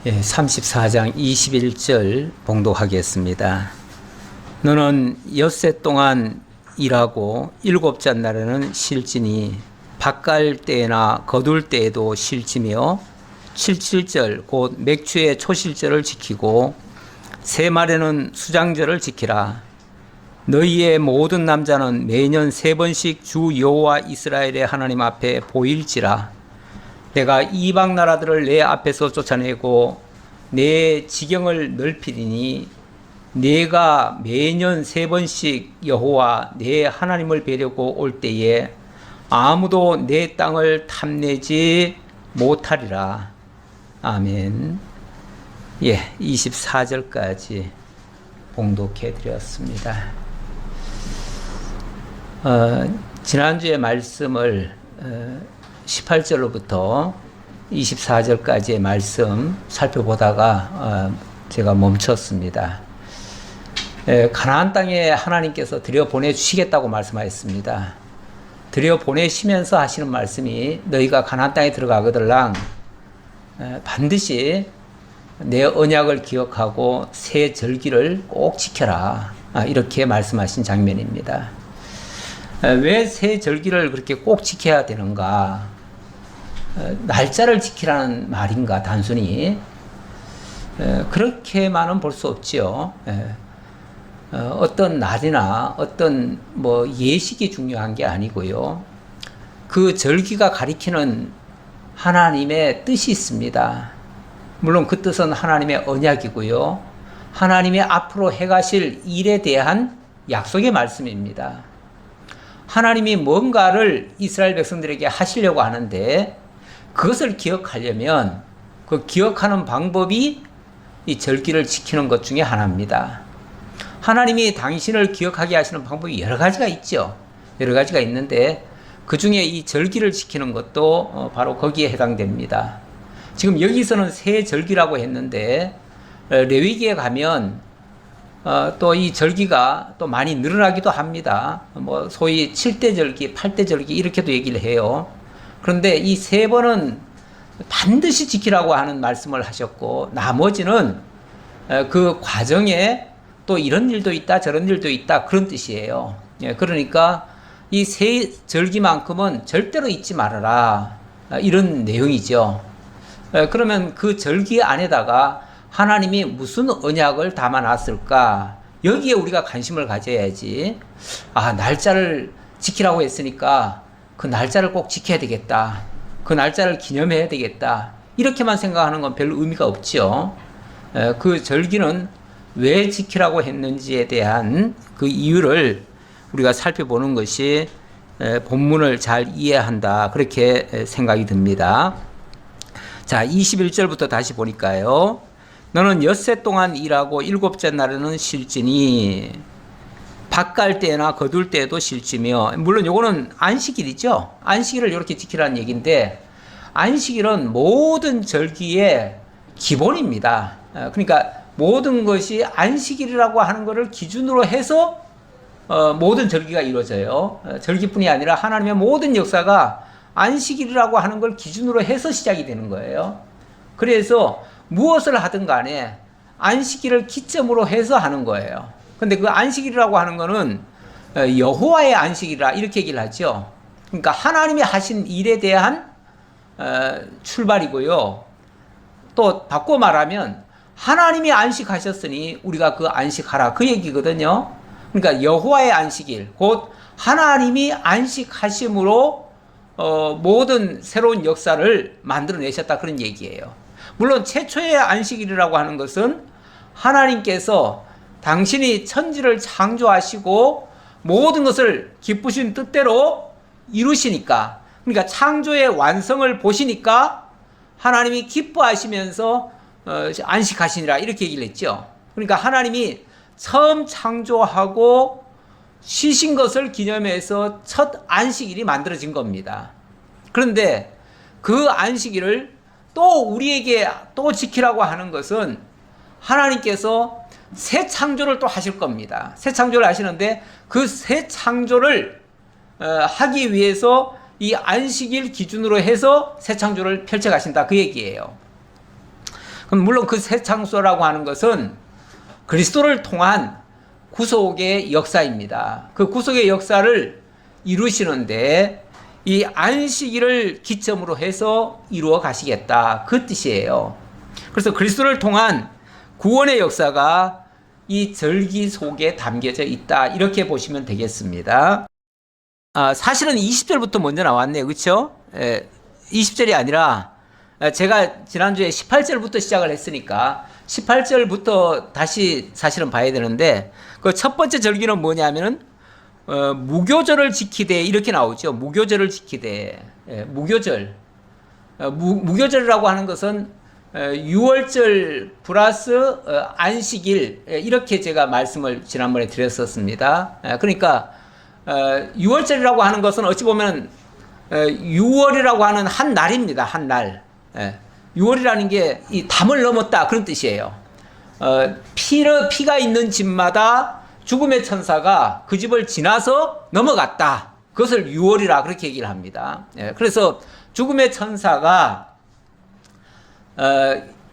34장 21절 봉독하겠습니다. 너는 엿새 동안 일하고 일곱 잣날에는 실지니 밭갈 때나 거둘 때에도 실지며 77절 곧 맥추의 초실절을 지키고 세 말에는 수장절을 지키라. 너희의 모든 남자는 매년 3번씩 주 여호와 이스라엘의 하나님 앞에 보일지라. 내가 이방 나라들을 내 앞에서 쫓아내고 내 지경을 넓히리니 내가 매년 3번씩 여호와 내 하나님을 뵈려고 올 때에 아무도 내 땅을 탐내지 못하리라. 아멘. 24절까지 봉독해 드렸습니다. 지난주에 말씀을 18절로부터 24절까지의 말씀 살펴보다가 제가 멈췄습니다. 가나안 땅에 하나님께서 들여보내주시겠다고 말씀하셨습니다. 들여보내시면서 하시는 말씀이 너희가 가나안 땅에 들어가거들랑 반드시 내 언약을 기억하고 새 절기를 꼭 지켜라. 이렇게 말씀하신 장면입니다. 왜 새 절기를 그렇게 꼭 지켜야 되는가? 날짜를 지키라는 말인가 단순히? 그렇게만은 볼 수 없지요. 어떤 날이나 어떤 예식이 중요한 게 아니고요. 그 절기가 가리키는 하나님의 뜻이 있습니다. 물론 그 뜻은 하나님의 언약이고요. 하나님의 앞으로 해가실 일에 대한 약속의 말씀입니다. 하나님이 뭔가를 이스라엘 백성들에게 하시려고 하는데 그것을 기억하려면 그 기억하는 방법이 이 절기를 지키는 것 중에 하나입니다. 하나님이 당신을 기억하게 하시는 방법이 여러 가지가 있죠. 여러 가지가 있는데 그 중에 이 절기를 지키는 것도 바로 거기에 해당됩니다. 지금 여기서는 새 절기라고 했는데 레위기에 가면 또 이 절기가 또 많이 늘어나기도 합니다. 소위 7대 절기, 8대 절기 이렇게도 얘기를 해요. 그런데 이 3번은 반드시 지키라고 하는 말씀을 하셨고 나머지는 그 과정에 또 이런 일도 있다 저런 일도 있다 그런 뜻이에요. 그러니까 이 세 절기만큼은 절대로 잊지 말아라 이런 내용이죠. 그러면 그 절기 안에다가 하나님이 무슨 언약을 담아놨을까? 여기에 우리가 관심을 가져야지. 날짜를 지키라고 했으니까 그 날짜를 꼭 지켜야 되겠다. 그 날짜를 기념해야 되겠다. 이렇게만 생각하는 건 별 의미가 없죠. 그 절기는 왜 지키라고 했는지에 대한 그 이유를 우리가 살펴보는 것이 본문을 잘 이해한다. 그렇게 생각이 듭니다. 자, 21절부터 다시 보니까요. 너는 엿새 동안 일하고 일곱 잣날에는 실지니 밭갈 때나 거둘 때도 실지며, 물론 요거는 안식일이죠. 안식일을 이렇게 지키라는 얘기인데 안식일은 모든 절기의 기본입니다. 그러니까 모든 것이 안식일이라고 하는 것을 기준으로 해서 모든 절기가 이루어져요. 절기뿐이 아니라 하나님의 모든 역사가 안식일이라고 하는 걸 기준으로 해서 시작이 되는 거예요. 그래서 무엇을 하든 간에 안식일을 기점으로 해서 하는 거예요. 근데 그 안식일이라고 하는 거는 여호와의 안식일이라 이렇게 얘기를 하죠. 그러니까 하나님이 하신 일에 대한 출발이고요. 또 바꿔 말하면 하나님이 안식하셨으니 우리가 그 안식하라 그 얘기거든요. 그러니까 여호와의 안식일 곧 하나님이 안식하심으로 모든 새로운 역사를 만들어내셨다 그런 얘기예요. 물론 최초의 안식일이라고 하는 것은 하나님께서 당신이 천지를 창조하시고 모든 것을 기쁘신 뜻대로 이루시니까, 그러니까 창조의 완성을 보시니까 하나님이 기뻐하시면서 안식하시니라 이렇게 얘기를 했죠. 그러니까 하나님이 처음 창조하고 쉬신 것을 기념해서 첫 안식일이 만들어진 겁니다. 그런데 그 안식일을 또 우리에게 또 지키라고 하는 것은 하나님께서 새 창조를 또 하실 겁니다. 새 창조를 하시는데 그 새 창조를 하기 위해서 이 안식일 기준으로 해서 새 창조를 펼쳐 가신다 그 얘기예요. 그럼 물론 그 새 창조라고 하는 것은 그리스도를 통한 구속의 역사입니다. 그 구속의 역사를 이루시는데 이 안식일을 기점으로 해서 이루어 가시겠다, 그 뜻이에요. 그래서 그리스도를 통한 구원의 역사가 이 절기 속에 담겨져 있다, 이렇게 보시면 되겠습니다. 사실은 20절부터 먼저 나왔네요. 그렇죠? 20절이 아니라 제가 지난주에 18절부터 시작을 했으니까 18절부터 다시 사실은 봐야 되는데, 그 첫 번째 절기는 뭐냐면은 무교절을 지키되, 이렇게 나오죠. 무교절을 지키되. 무교절. 무교절이라고 하는 것은 유월절 플러스 안식일, 이렇게 제가 말씀을 지난번에 드렸었습니다. 그러니까 유월절이라고 하는 것은 어찌 보면 6월이라고 하는 한 날입니다. 한 날. 6월이라는 게 이 담을 넘었다, 그런 뜻이에요. 피가 있는 집마다 죽음의 천사가 그 집을 지나서 넘어갔다. 그것을 6월이라 그렇게 얘기를 합니다. 그래서 죽음의 천사가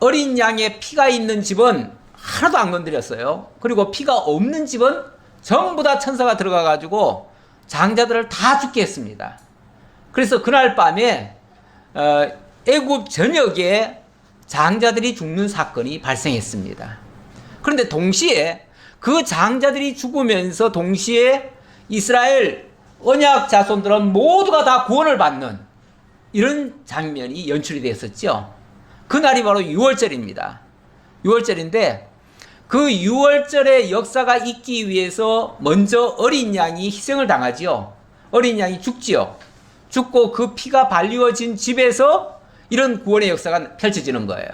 어린 양의 피가 있는 집은 하나도 안 건드렸어요. 그리고 피가 없는 집은 전부 다 천사가 들어가 가지고 장자들을 다 죽게 했습니다. 그래서 그날 밤에 애굽 전역에 장자들이 죽는 사건이 발생했습니다. 그런데 동시에 그 장자들이 죽으면서 동시에 이스라엘 언약 자손들은 모두가 다 구원을 받는 이런 장면이 연출이 됐었죠. 그날이 바로 6월절입니다. 6월절인데 그 6월절의 역사가 있기 위해서 먼저 어린 양이 희생을 당하지요. 어린 양이 죽지요. 죽고 그 피가 발리워진 집에서 이런 구원의 역사가 펼쳐지는 거예요.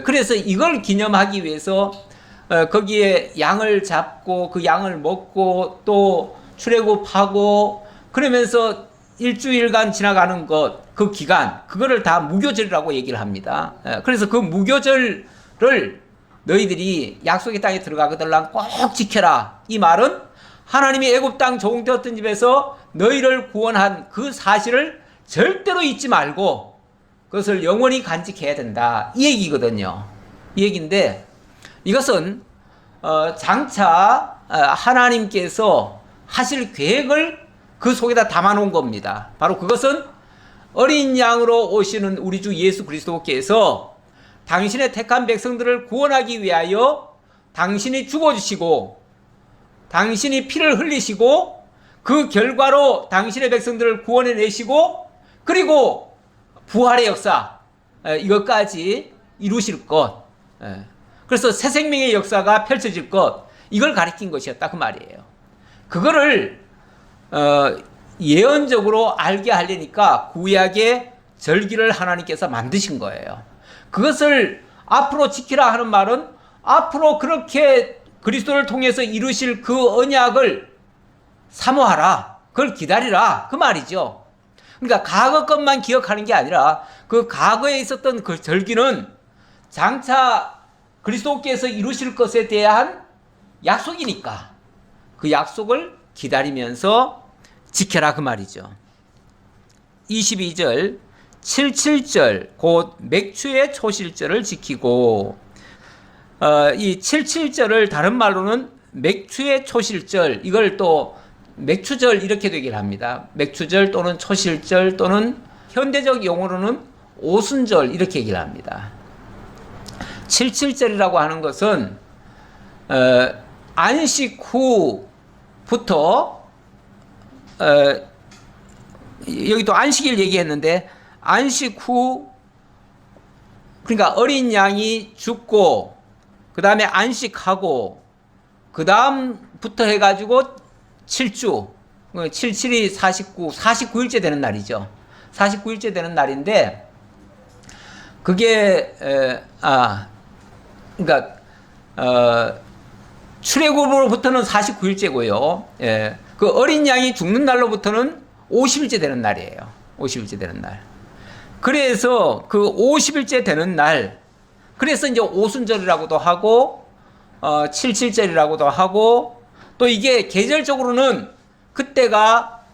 그래서 이걸 기념하기 위해서 거기에 양을 잡고 그 양을 먹고 또 출애굽하고 그러면서 일주일간 지나가는 것, 그 기간, 그거를 다 무교절이라고 얘기를 합니다. 그래서 그 무교절을 너희들이 약속의 땅에 들어가거들랑 꼭 지켜라. 이 말은 하나님이 애굽 땅 종되었던 집에서 너희를 구원한 그 사실을 절대로 잊지 말고 그것을 영원히 간직해야 된다, 이 얘기거든요. 이 얘기인데 이것은 장차 하나님께서 하실 계획을 그 속에다 담아놓은 겁니다. 바로 그것은 어린 양으로 오시는 우리 주 예수 그리스도께서 당신의 택한 백성들을 구원하기 위하여 당신이 죽어주시고 당신이 피를 흘리시고 그 결과로 당신의 백성들을 구원해내시고 그리고 부활의 역사, 이것까지 이루실 것, 그래서 새 생명의 역사가 펼쳐질 것, 이걸 가리킨 것이었다, 그 말이에요. 그거를 예언적으로 알게 하려니까 구약의 절기를 하나님께서 만드신 거예요. 그것을 앞으로 지키라 하는 말은 앞으로 그렇게 그리스도를 통해서 이루실 그 언약을 사모하라, 그걸 기다리라, 그 말이죠. 그러니까 과거 것만 기억하는 게 아니라 그 과거에 있었던 그 절기는 장차 그리스도께서 이루실 것에 대한 약속이니까 그 약속을 기다리면서 지켜라, 그 말이죠. 22절 77절 곧 맥추의 초실절을 지키고, 이 77절을 다른 말로는 맥추의 초실절, 이걸 또 맥추절 이렇게 되기를 합니다. 맥추절 또는 초실절 또는 현대적 용어로는 오순절 이렇게 얘기를 합니다. 77절이라고 하는 것은 안식 후부터 여기 또 안식일 얘기했는데 안식 후, 그러니까 어린 양이 죽고 그 다음에 안식하고 그 다음부터 해가지고 7주, 77이 49일째 되는 날이죠. 49일째 되는 날인데 그게 그러니까 출애굽으로부터는 49일째고요. 그 어린 양이 죽는 날로부터는 50일째 되는 날이에요. 50일째 되는 날. 그래서 그 50일째 되는 날, 그래서 이제 오순절이라고도 하고 77절이라고도 하고, 또 이게 계절적으로는 그때가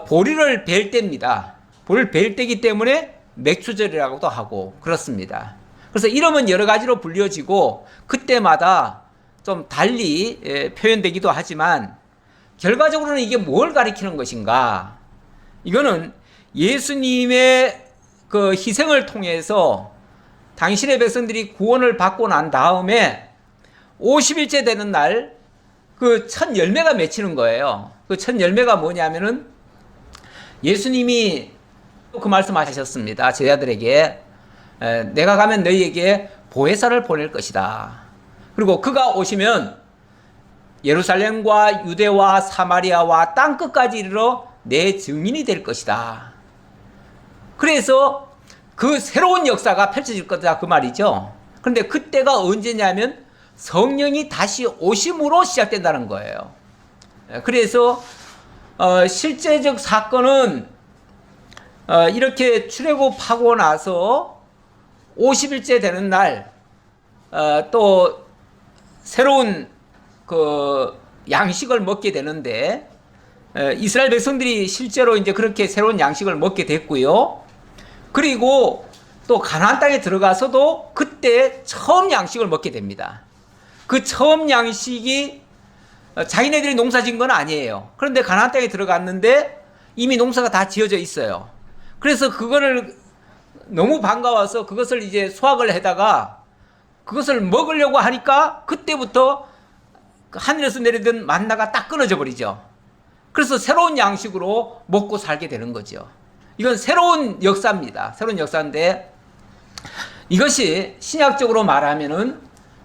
보리를 벨 때입니다. 보리를 벨 때이기 때문에 맥추절이라고도 하고 그렇습니다. 그래서 이름은 여러 가지로 불려지고 그때마다 좀 달리 표현되기도 하지만 결과적으로는 이게 뭘 가리키는 것인가? 이거는 예수님의 그 희생을 통해서 당신의 백성들이 구원을 받고 난 다음에 50일째 되는 날 그 첫 열매가 맺히는 거예요. 그 첫 열매가 뭐냐면은 예수님이 그 말씀하셨습니다. 제자들에게 내가 가면 너희에게 보혜사를 보낼 것이다. 그리고 그가 오시면 예루살렘과 유대와 사마리아와 땅끝까지 이르러 내 증인이 될 것이다. 그래서 그 새로운 역사가 펼쳐질 거다 그 말이죠. 그런데 그때가 언제냐면 성령이 다시 오심으로 시작된다는 거예요. 그래서 실제적 사건은 이렇게 출애굽하고 나서 50일째 되는 날 또 새로운 그 양식을 먹게 되는데 이스라엘 백성들이 실제로 이제 그렇게 새로운 양식을 먹게 됐고요. 그리고 또 가나안 땅에 들어가서도 그때 처음 양식을 먹게 됩니다. 그 처음 양식이 자기네들이 농사 지은 건 아니에요. 그런데 가나안 땅에 들어갔는데 이미 농사가 다 지어져 있어요. 그래서 그거를 너무 반가워서 그것을 이제 수확을 해다가 그것을 먹으려고 하니까 그때부터 하늘에서 내리던 만나가 딱 끊어져 버리죠. 그래서 새로운 양식으로 먹고 살게 되는 거죠. 이건 새로운 역사입니다. 새로운 역사인데 이것이 신약적으로 말하면은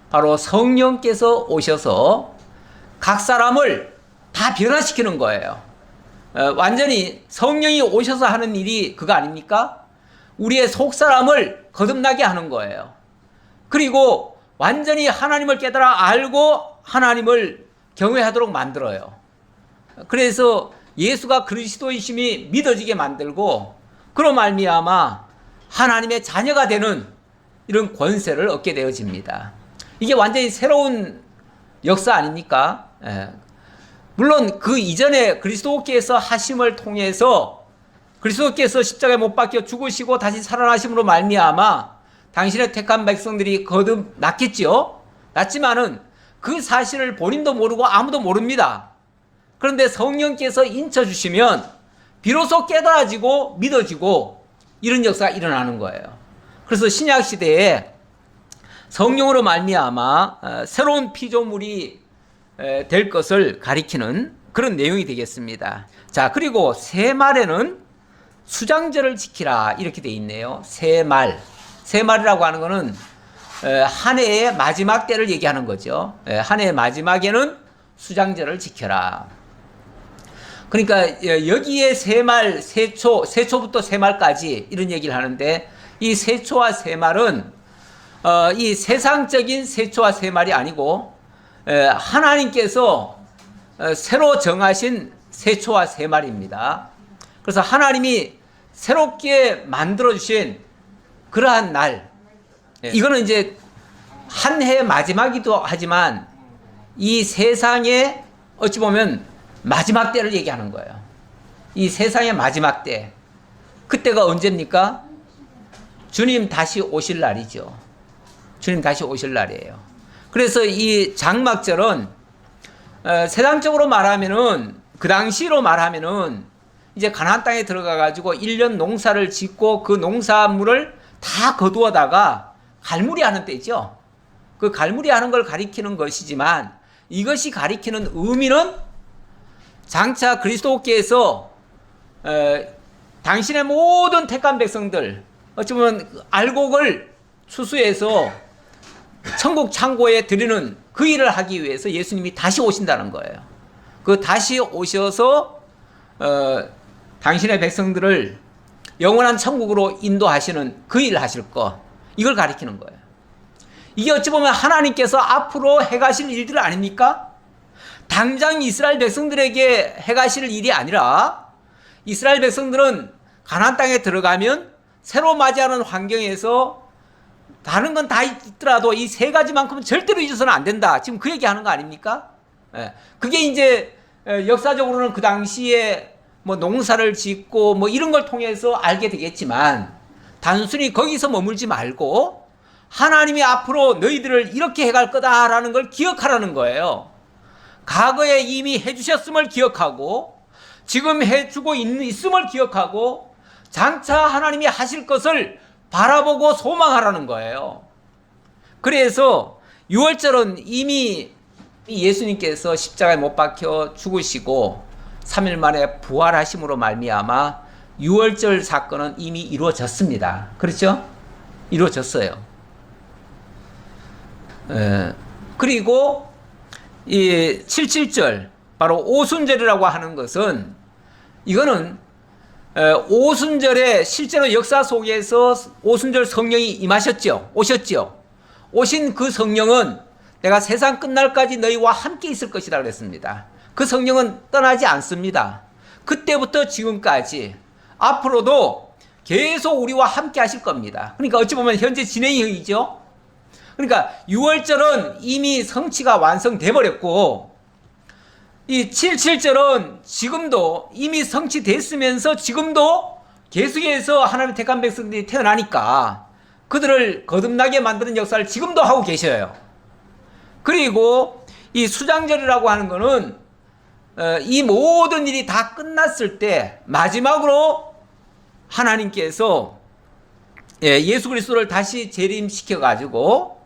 바로 성령께서 오셔서 각 사람을 다 변화시키는 거예요. 완전히 성령이 오셔서 하는 일이 그거 아닙니까? 우리의 속 사람을 거듭나게 하는 거예요. 그리고 완전히 하나님을 깨달아 알고 하나님을 경외하도록 만들어요. 그래서 예수가 그리스도이심이 믿어지게 만들고 그로 말미암아 하나님의 자녀가 되는 이런 권세를 얻게 되어집니다. 이게 완전히 새로운 역사 아닙니까? 물론 그 이전에 그리스도께서 하심을 통해서 그리스도께서 십자가에 못 박혀 죽으시고 다시 살아나심으로 말미암아 당신의 택한 백성들이 거듭났겠지요. 났지만은 그 사실을 본인도 모르고 아무도 모릅니다. 그런데 성령께서 인쳐주시면 비로소 깨달아지고 믿어지고 이런 역사가 일어나는 거예요. 그래서 신약 시대에 성령으로 말미암아 새로운 피조물이 될 것을 가리키는 그런 내용이 되겠습니다. 자, 그리고 새말에는 수장절을 지키라 이렇게 되어 있네요. 새말. 새말이라고 하는 것은 한 해의 마지막 때를 얘기하는 거죠. 한 해의 마지막에는 수장절을 지켜라. 그러니까 여기에 새말, 세초부터 새말까지 이런 얘기를 하는데 이 세초와 새말은 이 세상적인 세초와 새말이 아니고 하나님께서 새로 정하신 세초와 새말입니다. 그래서 하나님이 새롭게 만들어주신 그러한 날, 이거는 이제 한 해 마지막이기도 하지만 이 세상의 어찌 보면 마지막 때를 얘기하는 거예요. 이 세상의 마지막 때. 그때가 언제입니까? 주님 다시 오실 날이죠. 주님 다시 오실 날이에요. 그래서 이 장막절은 세상적으로 말하면은 그 당시로 말하면은 이제 가나안 땅에 들어가 가지고 1년 농사를 짓고 그 농사물을 다 거두어다가 갈무리하는 때죠. 그 갈무리하는 걸 가리키는 것이지만 이것이 가리키는 의미는 장차 그리스도께서 당신의 모든 택한 백성들 어찌 보면 알곡을 추수해서 천국 창고에 드리는 그 일을 하기 위해서 예수님이 다시 오신다는 거예요. 그 다시 오셔서 당신의 백성들을 영원한 천국으로 인도하시는 그 일을 하실 것, 이걸 가리키는 거예요. 이게 어찌 보면 하나님께서 앞으로 해가실 일들 아닙니까? 당장 이스라엘 백성들에게 해가실 일이 아니라 이스라엘 백성들은 가나안 땅에 들어가면 새로 맞이하는 환경에서 다른 건 다 있더라도 이 세 가지만큼은 절대로 잊어서는 안 된다. 지금 그 얘기하는 거 아닙니까? 그게 이제 역사적으로는 그 당시에 뭐 농사를 짓고 뭐 이런 걸 통해서 알게 되겠지만 단순히 거기서 머물지 말고 하나님이 앞으로 너희들을 이렇게 해갈 거다라는 걸 기억하라는 거예요. 과거에 이미 해주셨음을 기억하고 지금 해주고 있음을 기억하고 장차 하나님이 하실 것을 바라보고 소망하라는 거예요. 그래서 유월절은 이미 예수님께서 십자가에 못 박혀 죽으시고 3일 만에 부활하심으로 말미암아 유월절 사건은 이미 이루어졌습니다. 그렇죠? 이루어졌어요. 그리고 이 77절 바로 오순절이라고 하는 것은 이거는 오순절에 실제로 역사 속에서 오순절 성령이 임하셨죠. 오신 그 성령은 내가 세상 끝날까지 너희와 함께 있을 것이다 그랬습니다. 그 성령은 떠나지 않습니다. 그때부터 지금까지 앞으로도 계속 우리와 함께 하실 겁니다. 그러니까 어찌 보면 현재 진행형이죠. 그러니까 유월절은 이미 성취가 완성돼 버렸고 이 77절은 지금도 이미 성취됐으면서 지금도 계속해서 하나님의 택한 백성들이 태어나니까 그들을 거듭나게 만드는 역사를 지금도 하고 계셔요. 그리고 이 수장절이라고 하는 거는 이 모든 일이 다 끝났을 때 마지막으로 하나님께서 예수 그리스도를 다시 재림시켜 가지고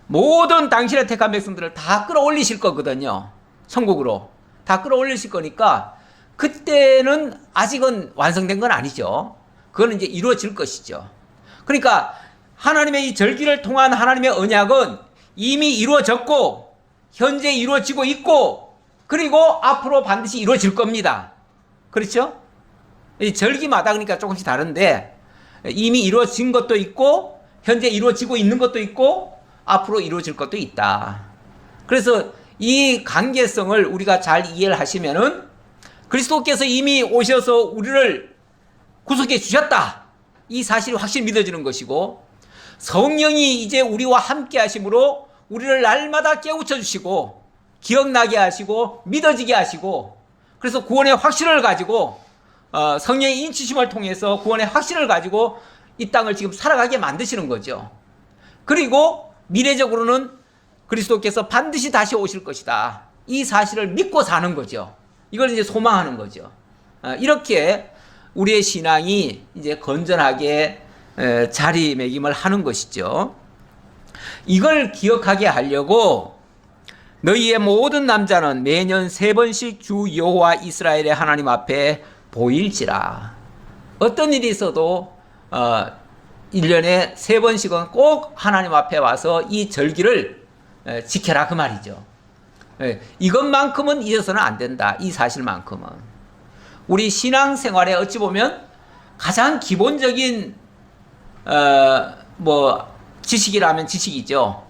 모든 당신의 택한 백성들을 다 끌어올리실 거거든요. 천국으로 다 끌어올리실 거니까 그때는 아직은 완성된 건 아니죠. 그거는 이제 이루어질 것이죠. 그러니까 하나님의 이 절기를 통한 하나님의 언약은 이미 이루어졌고 현재 이루어지고 있고 그리고 앞으로 반드시 이루어질 겁니다. 그렇죠? 이 절기마다 그러니까 조금씩 다른데 이미 이루어진 것도 있고 현재 이루어지고 있는 것도 있고 앞으로 이루어질 것도 있다. 그래서 이 관계성을 우리가 잘 이해를 하시면은 그리스도께서 이미 오셔서 우리를 구속해 주셨다. 이 사실이 확실히 믿어지는 것이고 성령이 이제 우리와 함께 하심으로 우리를 날마다 깨우쳐 주시고 기억나게 하시고 믿어지게 하시고 그래서 구원의 확신을 가지고 성령의 인치심을 통해서 구원의 확신을 가지고 이 땅을 지금 살아가게 만드시는 거죠. 그리고 미래적으로는 그리스도께서 반드시 다시 오실 것이다. 이 사실을 믿고 사는 거죠. 이걸 이제 소망하는 거죠. 이렇게 우리의 신앙이 이제 건전하게 자리매김을 하는 것이죠. 이걸 기억하게 하려고 너희의 모든 남자는 매년 3번씩 주 여호와 이스라엘의 하나님 앞에 보일지라. 어떤 일이 있어도 1년에 3번씩은 꼭 하나님 앞에 와서 이 절기를 지켜라 그 말이죠. 이것만큼은 잊어서는 안 된다. 이 사실만큼은. 우리 신앙생활에 어찌 보면 가장 기본적인 지식이라면 지식이죠.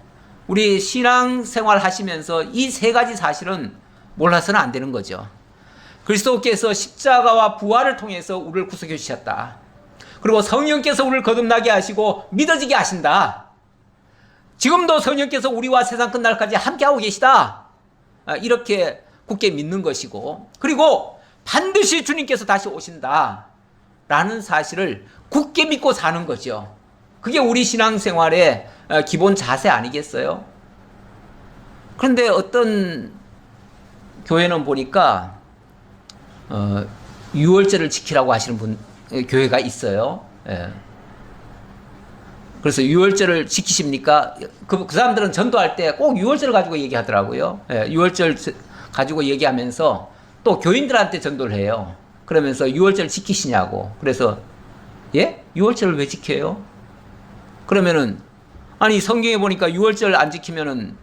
우리 신앙생활 하시면서 이 3가지 사실은 몰라서는 안 되는 거죠. 그리스도께서 십자가와 부활을 통해서 우리를 구속해 주셨다. 그리고 성령께서 우리를 거듭나게 하시고 믿어지게 하신다. 지금도 성령께서 우리와 세상 끝날까지 함께하고 계시다. 이렇게 굳게 믿는 것이고 그리고 반드시 주님께서 다시 오신다 라는 사실을 굳게 믿고 사는 거죠. 그게 우리 신앙생활의 기본 자세 아니겠어요? 그런데 어떤 교회는 보니까 유월절을 지키라고 하시는 교회가 있어요. 그래서 유월절을 지키십니까? 그 사람들은 전도할 때 꼭 유월절을 가지고 얘기하더라고요. 유월절 가지고 얘기하면서 또 교인들한테 전도를 해요. 그러면서 유월절 지키시냐고. 그래서 유월절을 왜 지켜요? 그러면은 아니 성경에 보니까 유월절 안 지키면은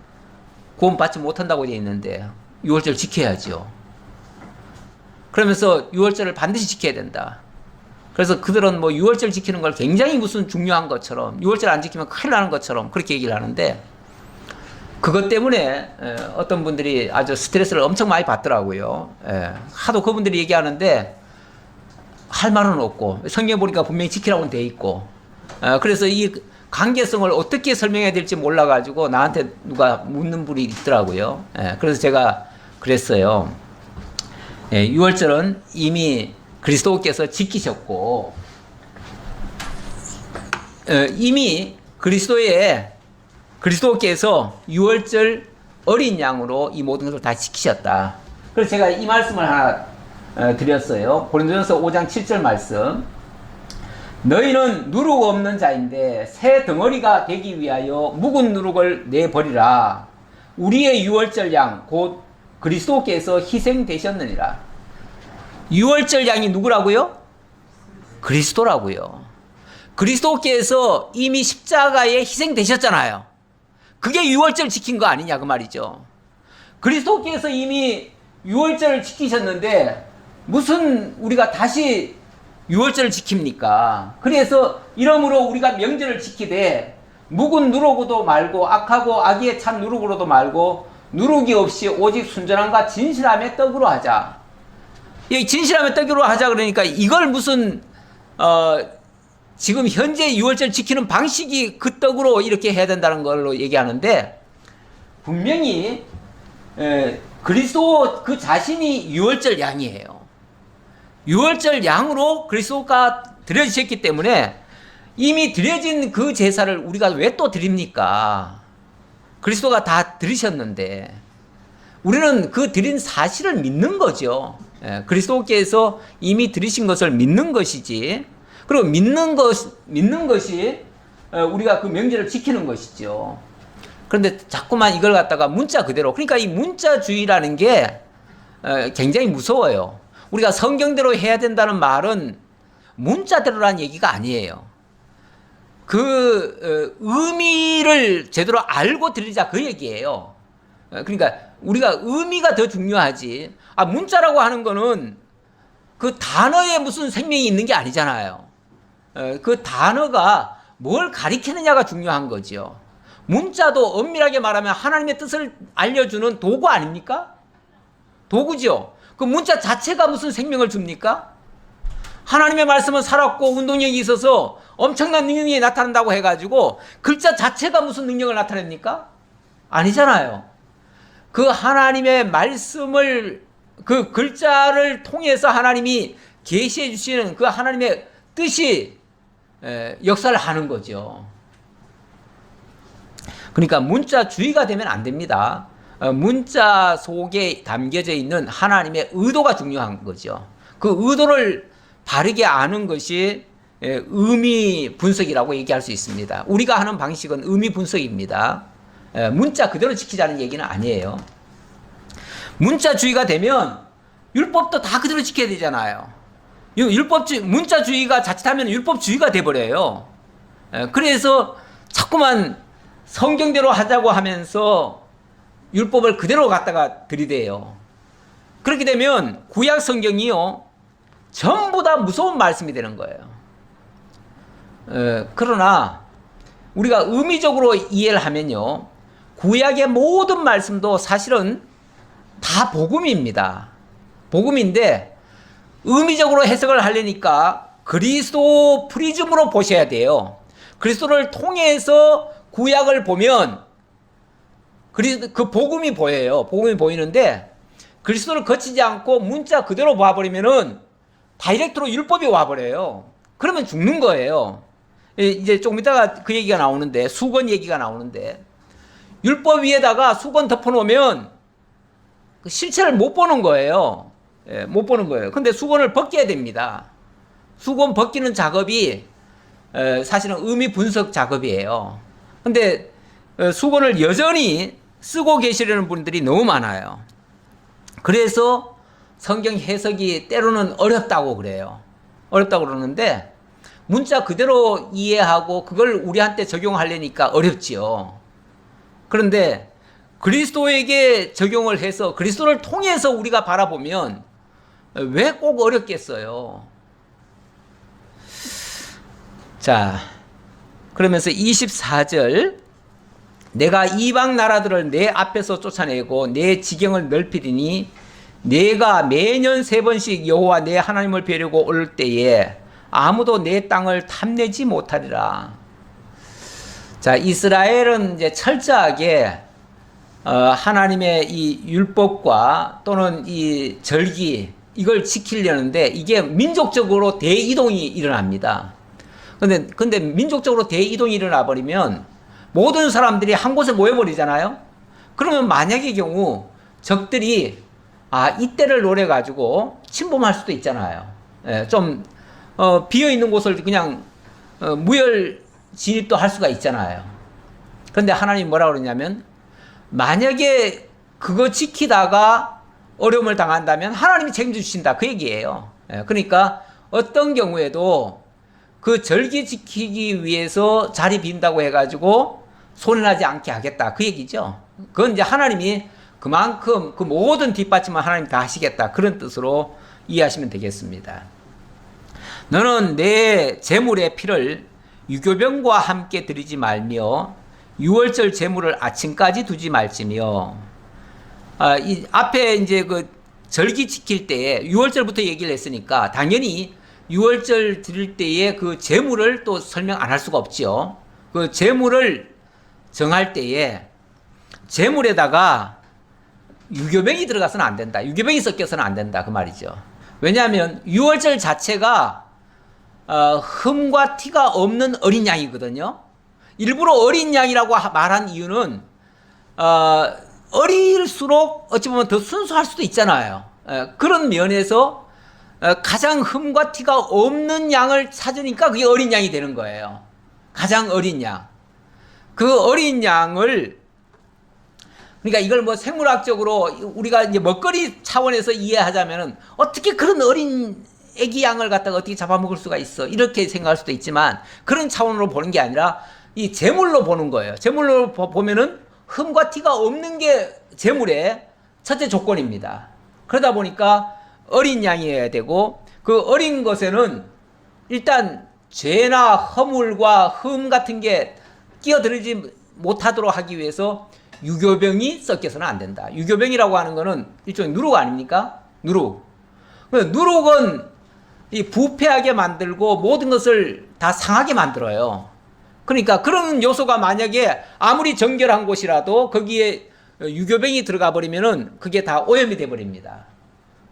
구원 받지 못한다고 되어 있는데 유월절 지켜야죠. 그러면서 유월절을 반드시 지켜야 된다. 그래서 그들은 유월절 지키는 걸 굉장히 무슨 중요한 것처럼 유월절 안 지키면 큰일 나는 것처럼 그렇게 얘기를 하는데 그것 때문에 어떤 분들이 아주 스트레스를 엄청 많이 받더라고요. 하도 그분들이 얘기하는데 할 말은 없고 성경에 보니까 분명히 지키라고 돼 있고 그래서 이 관계성을 어떻게 설명해야 될지 몰라가지고 나한테 누가 묻는 분이 있더라고요. 그래서 제가 그랬어요. 유월절은 이미 그리스도께서 지키셨고 이미 그리스도께서 유월절 어린 양으로 이 모든 것을 다 지키셨다. 그래서 제가 이 말씀을 하나 드렸어요. 고린도전서 5장 7절 말씀. 너희는 누룩 없는 자인데 새 덩어리가 되기 위하여 묵은 누룩을 내버리라. 우리의 유월절 양 곧 그리스도께서 희생되셨느니라. 유월절 양이 누구라고요? 그리스도라고요. 그리스도께서 이미 십자가에 희생되셨잖아요. 그게 유월절 지킨 거 아니냐 그 말이죠. 그리스도께서 이미 유월절을 지키셨는데 무슨 우리가 다시 유월절을 지킵니까? 그래서 이러므로 우리가 명절을 지키되 묵은 누룩으로도 말고 악하고 악의에 찬 누룩으로도 말고 누룩이 없이 오직 순전함과 진실함의 떡으로 하자. 이 진실함의 떡으로 하자 그러니까 이걸 무슨 지금 현재 유월절 지키는 방식이 그 떡으로 이렇게 해야 된다는 걸로 얘기하는데 분명히 그리스도 그 자신이 유월절 양이에요. 유월절 양으로 그리스도가 드려지셨기 때문에 이미 드려진 그 제사를 우리가 왜 또 드립니까? 그리스도가 다 드리셨는데 우리는 그 드린 사실을 믿는 거죠. 그리스도께서 이미 드리신 것을 믿는 것이지. 그리고 믿는 것이 우리가 그 명제를 지키는 것이죠. 그런데 자꾸만 이걸 갖다가 문자 그대로. 그러니까 이 문자주의라는 게 굉장히 무서워요. 우리가 성경대로 해야 된다는 말은 문자대로라는 얘기가 아니에요. 그 의미를 제대로 알고 드리자 그 얘기예요. 그러니까 우리가 의미가 더 중요하지. 문자라고 하는 거는 그 단어에 무슨 생명이 있는 게 아니잖아요. 그 단어가 뭘 가리키느냐가 중요한 거죠. 문자도 엄밀하게 말하면 하나님의 뜻을 알려주는 도구 아닙니까? 도구죠. 그 문자 자체가 무슨 생명을 줍니까? 하나님의 말씀은 살았고 운동력이 있어서 엄청난 능력이 나타난다고 해가지고 글자 자체가 무슨 능력을 나타냅니까? 아니잖아요. 그 하나님의 말씀을 그 글자를 통해서 하나님이 계시해 주시는 그 하나님의 뜻이 역사를 하는 거죠. 그러니까 문자주의가 되면 안 됩니다. 문자 속에 담겨져 있는 하나님의 의도가 중요한 거죠. 그 의도를 바르게 아는 것이 의미 분석이라고 얘기할 수 있습니다. 우리가 하는 방식은 의미 분석입니다. 문자 그대로 지키자는 얘기는 아니에요. 문자주의가 되면 율법도 다 그대로 지켜야 되잖아요. 문자주의가 자칫하면 율법주의가 돼버려요. 그래서 자꾸만 성경대로 하자고 하면서 율법을 그대로 갖다가 들이대요. 그렇게 되면 구약 성경이요 전부 다 무서운 말씀이 되는 거예요. 그러나 우리가 의미적으로 이해를 하면요 구약의 모든 말씀도 사실은 다 복음입니다. 복음인데 의미적으로 해석을 하려니까 그리스도 프리즘으로 보셔야 돼요. 그리스도를 통해서 구약을 보면 그 복음이 보여요. 복음이 보이는데 그리스도를 거치지 않고 문자 그대로 봐버리면은 다이렉트로 율법이 와버려요. 그러면 죽는 거예요. 이제 조금 이따가 그 얘기가 나오는데 수건 얘기가 나오는데 율법 위에다가 수건 덮어놓으면 그 실체를 못 보는 거예요. 못 보는 거예요. 근데 수건을 벗겨야 됩니다. 수건 벗기는 작업이 사실은 의미 분석 작업이에요. 근데 수건을 여전히 쓰고 계시려는 분들이 너무 많아요. 그래서 성경 해석이 때로는 어렵다고 그래요. 어렵다고 그러는데 문자 그대로 이해하고 그걸 우리한테 적용하려니까 어렵지요. 그런데 그리스도에게 적용을 해서 그리스도를 통해서 우리가 바라보면 왜 꼭 어렵겠어요? 자, 그러면서 24절 내가 이방 나라들을 내 앞에서 쫓아내고 내 지경을 넓히리니 내가 매년 3번씩 여호와 내 하나님을 뵈려고 올 때에 아무도 내 땅을 탐내지 못하리라. 자, 이스라엘은 이제 철저하게 하나님의 이 율법과 또는 이 절기 이걸 지키려는데 이게 민족적으로 대이동이 일어납니다. 근데 민족적으로 대이동이 일어나 버리면 모든 사람들이 한 곳에 모여버리잖아요. 그러면 만약의 경우 적들이 이때를 노려가지고 침범할 수도 있잖아요. 예, 좀 비어있는 곳을 그냥 무혈 진입도 할 수가 있잖아요. 그런데 하나님이 뭐라 그러냐면, 만약에 그거 지키다가 어려움을 당한다면 하나님이 책임져 주신다, 그 얘기예요. 예, 그러니까 어떤 경우에도 그 절기 지키기 위해서 자리 빈다고 해가지고 손해나지 않게 하겠다, 그 얘기죠. 그건 이제 하나님이 그만큼 그 모든 뒷받침을 하나님 다 하시겠다, 그런 뜻으로 이해하시면 되겠습니다. 너는 내 제물의 피를 유교병과 함께 드리지 말며 유월절 제물을 아침까지 두지 말지며. 이 앞에 이제 그 절기 지킬 때에 유월절부터 얘기를 했으니까 당연히 유월절 드릴 때에 그 제물을 또 설명 안 할 수가 없지요. 그 제물을 정할 때에 제물에다가 유교병이 들어가서는 안 된다, 유교병이 섞여서는 안 된다, 그 말이죠. 왜냐하면 유월절 자체가 흠과 티가 없는 어린 양이거든요. 일부러 어린 양이라고 말한 이유는 어릴수록 어찌 보면 더 순수할 수도 있잖아요. 그런 면에서 가장 흠과 티가 없는 양을 찾으니까 그게 어린 양이 되는 거예요. 가장 어린 양. 그 어린 양을, 그러니까 이걸 뭐 생물학적으로 우리가 이제 먹거리 차원에서 이해하자면은 어떻게 그런 어린 애기 양을 갖다가 어떻게 잡아먹을 수가 있어, 이렇게 생각할 수도 있지만, 그런 차원으로 보는 게 아니라 이 제물로 보는 거예요. 제물로 보면은 흠과 티가 없는 게 제물의 첫째 조건입니다. 그러다 보니까 어린 양이어야 되고, 그 어린 것에는 일단 죄나 허물과 흠 같은 게 끼어들지 못하도록 하기 위해서 유교병이 섞여서는 안 된다. 유교병이라고 하는 거는 일종의 누룩 아닙니까? 누룩. 누룩은 이 부패하게 만들고 모든 것을 다 상하게 만들어요. 그러니까 그런 요소가 만약에 아무리 정결한 곳이라도 거기에 유교병이 들어가 버리면은 그게 다 오염이 돼 버립니다.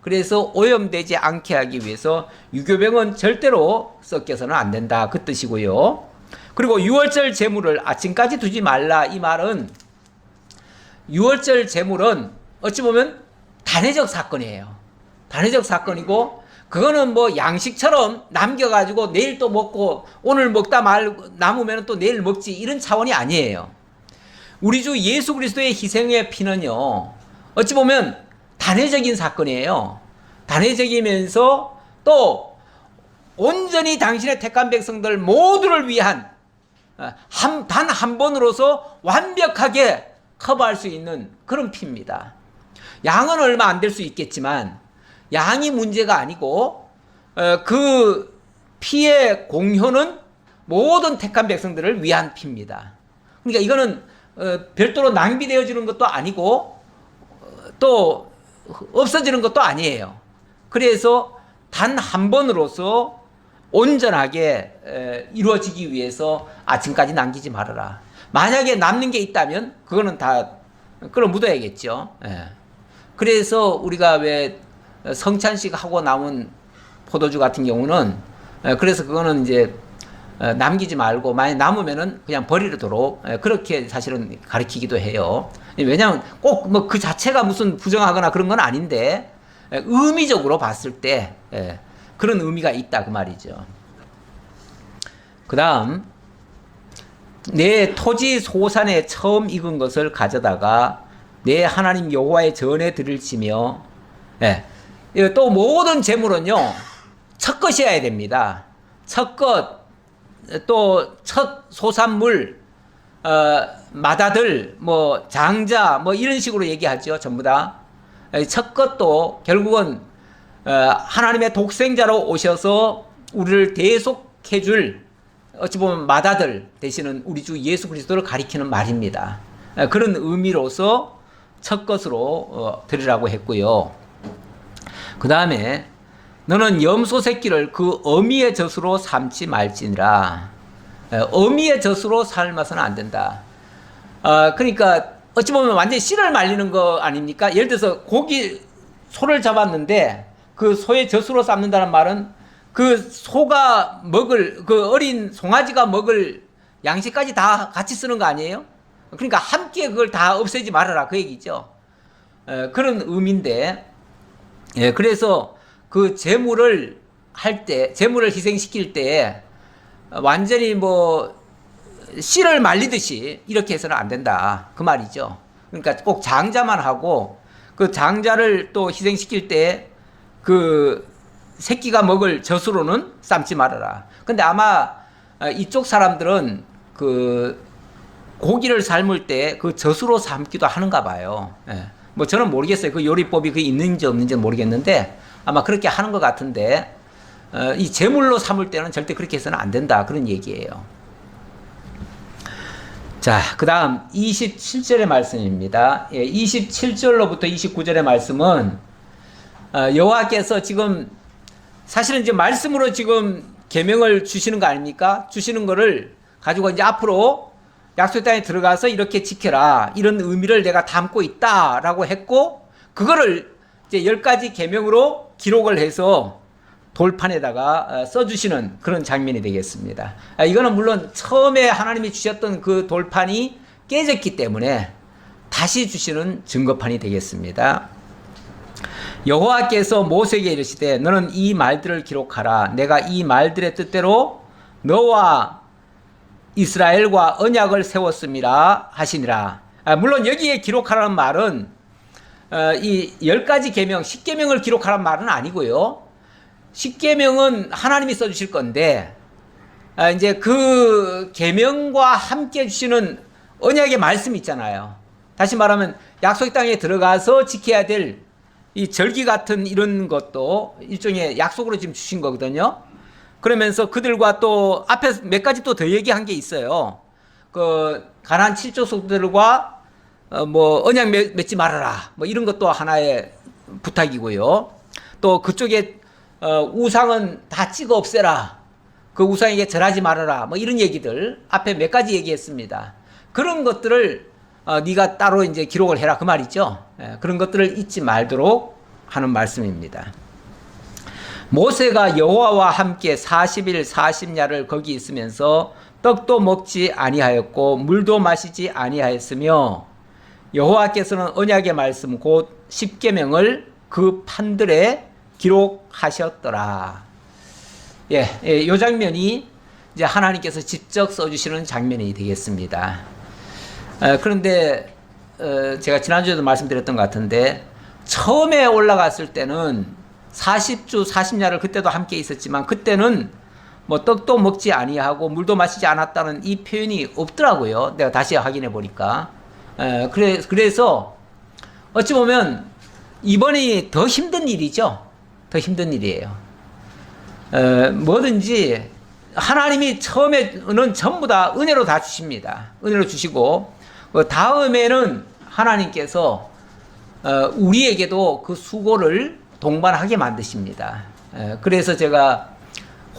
그래서 오염되지 않게 하기 위해서 유교병은 절대로 섞여서는 안 된다, 그 뜻이고요. 그리고 유월절 제물을 아침까지 두지 말라, 이 말은 유월절 제물은 어찌 보면 단회적 사건이에요. 단회적 사건이고, 그거는 뭐 양식처럼 남겨가지고 내일 또 먹고, 오늘 먹다 남으면 또 내일 먹지, 이런 차원이 아니에요. 우리 주 예수 그리스도의 희생의 피는요, 어찌 보면 단회적인 사건이에요. 단회적이면서 또 온전히 당신의 택한 백성들 모두를 위한 단 한 번으로서 완벽하게 커버할 수 있는 그런 피입니다. 양은 얼마 안 될 수 있겠지만 양이 문제가 아니고, 그 피의 공효는 모든 택한 백성들을 위한 피입니다. 그러니까 이거는 별도로 낭비되어지는 것도 아니고 또 없어지는 것도 아니에요. 그래서 단 한 번으로서 온전하게 이루어지기 위해서 아침까지 남기지 말아라. 만약에 남는 게 있다면 그거는 다 끌어 묻어야겠죠. 그래서 우리가 왜 성찬식 하고 남은 포도주 같은 경우는, 그래서 그거는 이제 남기지 말고 만약 남으면은 그냥 버리도록 그렇게 사실은 가르치기도 해요. 왜냐하면 꼭 뭐 그 자체가 무슨 부정하거나 그런 건 아닌데, 의미적으로 봤을 때 그런 의미가 있다, 그 말이죠. 그 다음, 내 토지 소산에 처음 익은 것을 가져다가 내 하나님 여호와의 전에 드릴지며, 또 모든 재물은요 첫 것이어야 됩니다. 첫 것, 또 첫 소산물, 마다들, 뭐 장자, 뭐 이런 식으로 얘기하죠. 전부 다 첫 것도 결국은 하나님의 독생자로 오셔서 우리를 대속해줄, 어찌 보면 마다들 되시는 우리 주 예수 그리스도를 가리키는 말입니다. 그런 의미로서 첫 것으로 드리라고 했고요. 그 다음에 너는 염소 새끼를 그 어미의 젖으로 삼지 말지니라. 어미의 젖으로 삶아서는 안 된다. 그러니까 어찌 보면 완전히 씨를 말리는 거 아닙니까? 예를 들어서 소를 잡았는데 그 소의 젖으로 삶는다는 말은 그 소가 먹을, 그 어린 송아지가 먹을 양식까지 다 같이 쓰는 거 아니에요? 그러니까 함께 그걸 다 없애지 말아라, 그 얘기죠. 그런 의미인데, 예, 그래서 그 제물을 할 때, 제물을 희생시킬 때 완전히 뭐 씨를 말리듯이 이렇게 해서는 안 된다, 그 말이죠. 그러니까 꼭 장자만 하고, 그 장자를 또 희생시킬 때 그 새끼가 먹을 젖으로는 삶지 말아라. 근데 아마 이쪽 사람들은 그 고기를 삶을 때 그 젖으로 삶기도 하는가 봐요. 예. 뭐 저는 모르겠어요. 그 요리법이 그 있는지 없는지 모르겠는데 아마 그렇게 하는 것 같은데, 이 제물로 삼을 때는 절대 그렇게 해서는 안 된다, 그런 얘기예요. 자, 그 다음 27절의 말씀입니다. 예, 27절로부터 29절의 말씀은 여호와께서 지금 사실은 이제 말씀으로 지금 계명을 주시는 거 아닙니까? 주시는 거를 가지고 이제 앞으로 약속의 땅에 들어가서 이렇게 지켜라, 이런 의미를 내가 담고 있다라고 했고, 그거를 이제 10가지 계명으로 기록을 해서 돌판에다가 써주시는 그런 장면이 되겠습니다. 이거는 물론 처음에 하나님이 주셨던 그 돌판이 깨졌기 때문에 다시 주시는 증거판이 되겠습니다. 여호와께서 모세에게 이르시되 너는 이 말들을 기록하라. 내가 이 말들의 뜻대로 너와 이스라엘과 언약을 세웠음이라 하시니라. 물론 여기에 기록하라는 말은 이 10가지 계명, 10계명을 기록하라는 말은 아니고요. 10계명은 하나님이 써주실 건데, 이제 그 계명과 함께 주시는 언약의 말씀이 있잖아요. 다시 말하면 약속의 땅에 들어가서 지켜야 될 이 절기 같은 이런 것도 일종의 약속으로 지금 주신 거거든요. 그러면서 그들과 또 앞에 몇 가지 또 더 얘기한 게 있어요. 그 가나안 7족속들과 뭐 언약 맺지 말아라, 뭐 이런 것도 하나의 부탁이고요. 또 그쪽에 우상은 다 찍어 없애라, 그 우상에게 절하지 말아라, 뭐 이런 얘기들 앞에 몇 가지 얘기했습니다. 그런 것들을 네가 따로 이제 기록을 해라, 그 말이죠. 그런 것들을 잊지 말도록 하는 말씀입니다. 모세가 여호와와 함께 40일 40야를 거기 있으면서 떡도 먹지 아니하였고 물도 마시지 아니하였으며 여호와께서는 언약의 말씀 곧 십계명을 그 판들에 기록하셨더라. 예, 이 장면이 이제 하나님께서 직접 써주시는 장면이 되겠습니다. 그런데 제가 지난주에도 말씀드렸던 것 같은데, 처음에 올라갔을 때는 40주 40야를 그때도 함께 있었지만 그때는 뭐 떡도 먹지 아니하고 물도 마시지 않았다는 이 표현이 없더라고요. 내가 다시 확인해 보니까. 그래서 어찌 보면 이번이 더 힘든 일이죠. 더 힘든 일이에요. 뭐든지 하나님이 처음에는 전부 다 은혜로 다 주십니다. 은혜로 주시고 그 다음에는 하나님께서 우리에게도 그 수고를 동반하게 만드십니다. 그래서 제가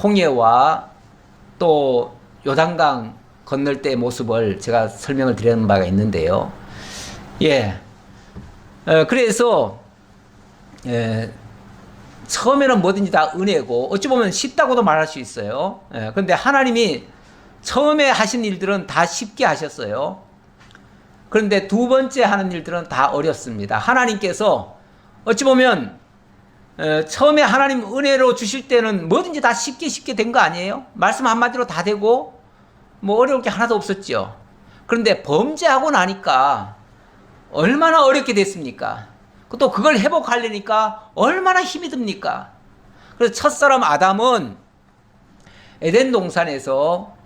홍해와 또 요단강 건널 때의 모습을 제가 설명을 드리는 바가 있는데요. 예. 그래서 처음에는 뭐든지 다 은혜고 어찌 보면 쉽다고도 말할 수 있어요. 그런데 하나님이 처음에 하신 일들은 다 쉽게 하셨어요. 그런데 두 번째 하는 일들은 다 어렵습니다. 하나님께서 어찌 보면 처음에 하나님 은혜로 주실 때는 뭐든지 다 쉽게 된 거 아니에요? 말씀 한마디로 다 되고 뭐 어려울 게 하나도 없었죠. 그런데 범죄하고 나니까 얼마나 어렵게 됐습니까? 또 그걸 회복하려니까 얼마나 힘이 듭니까? 그래서 첫사람 아담은 에덴 동산에서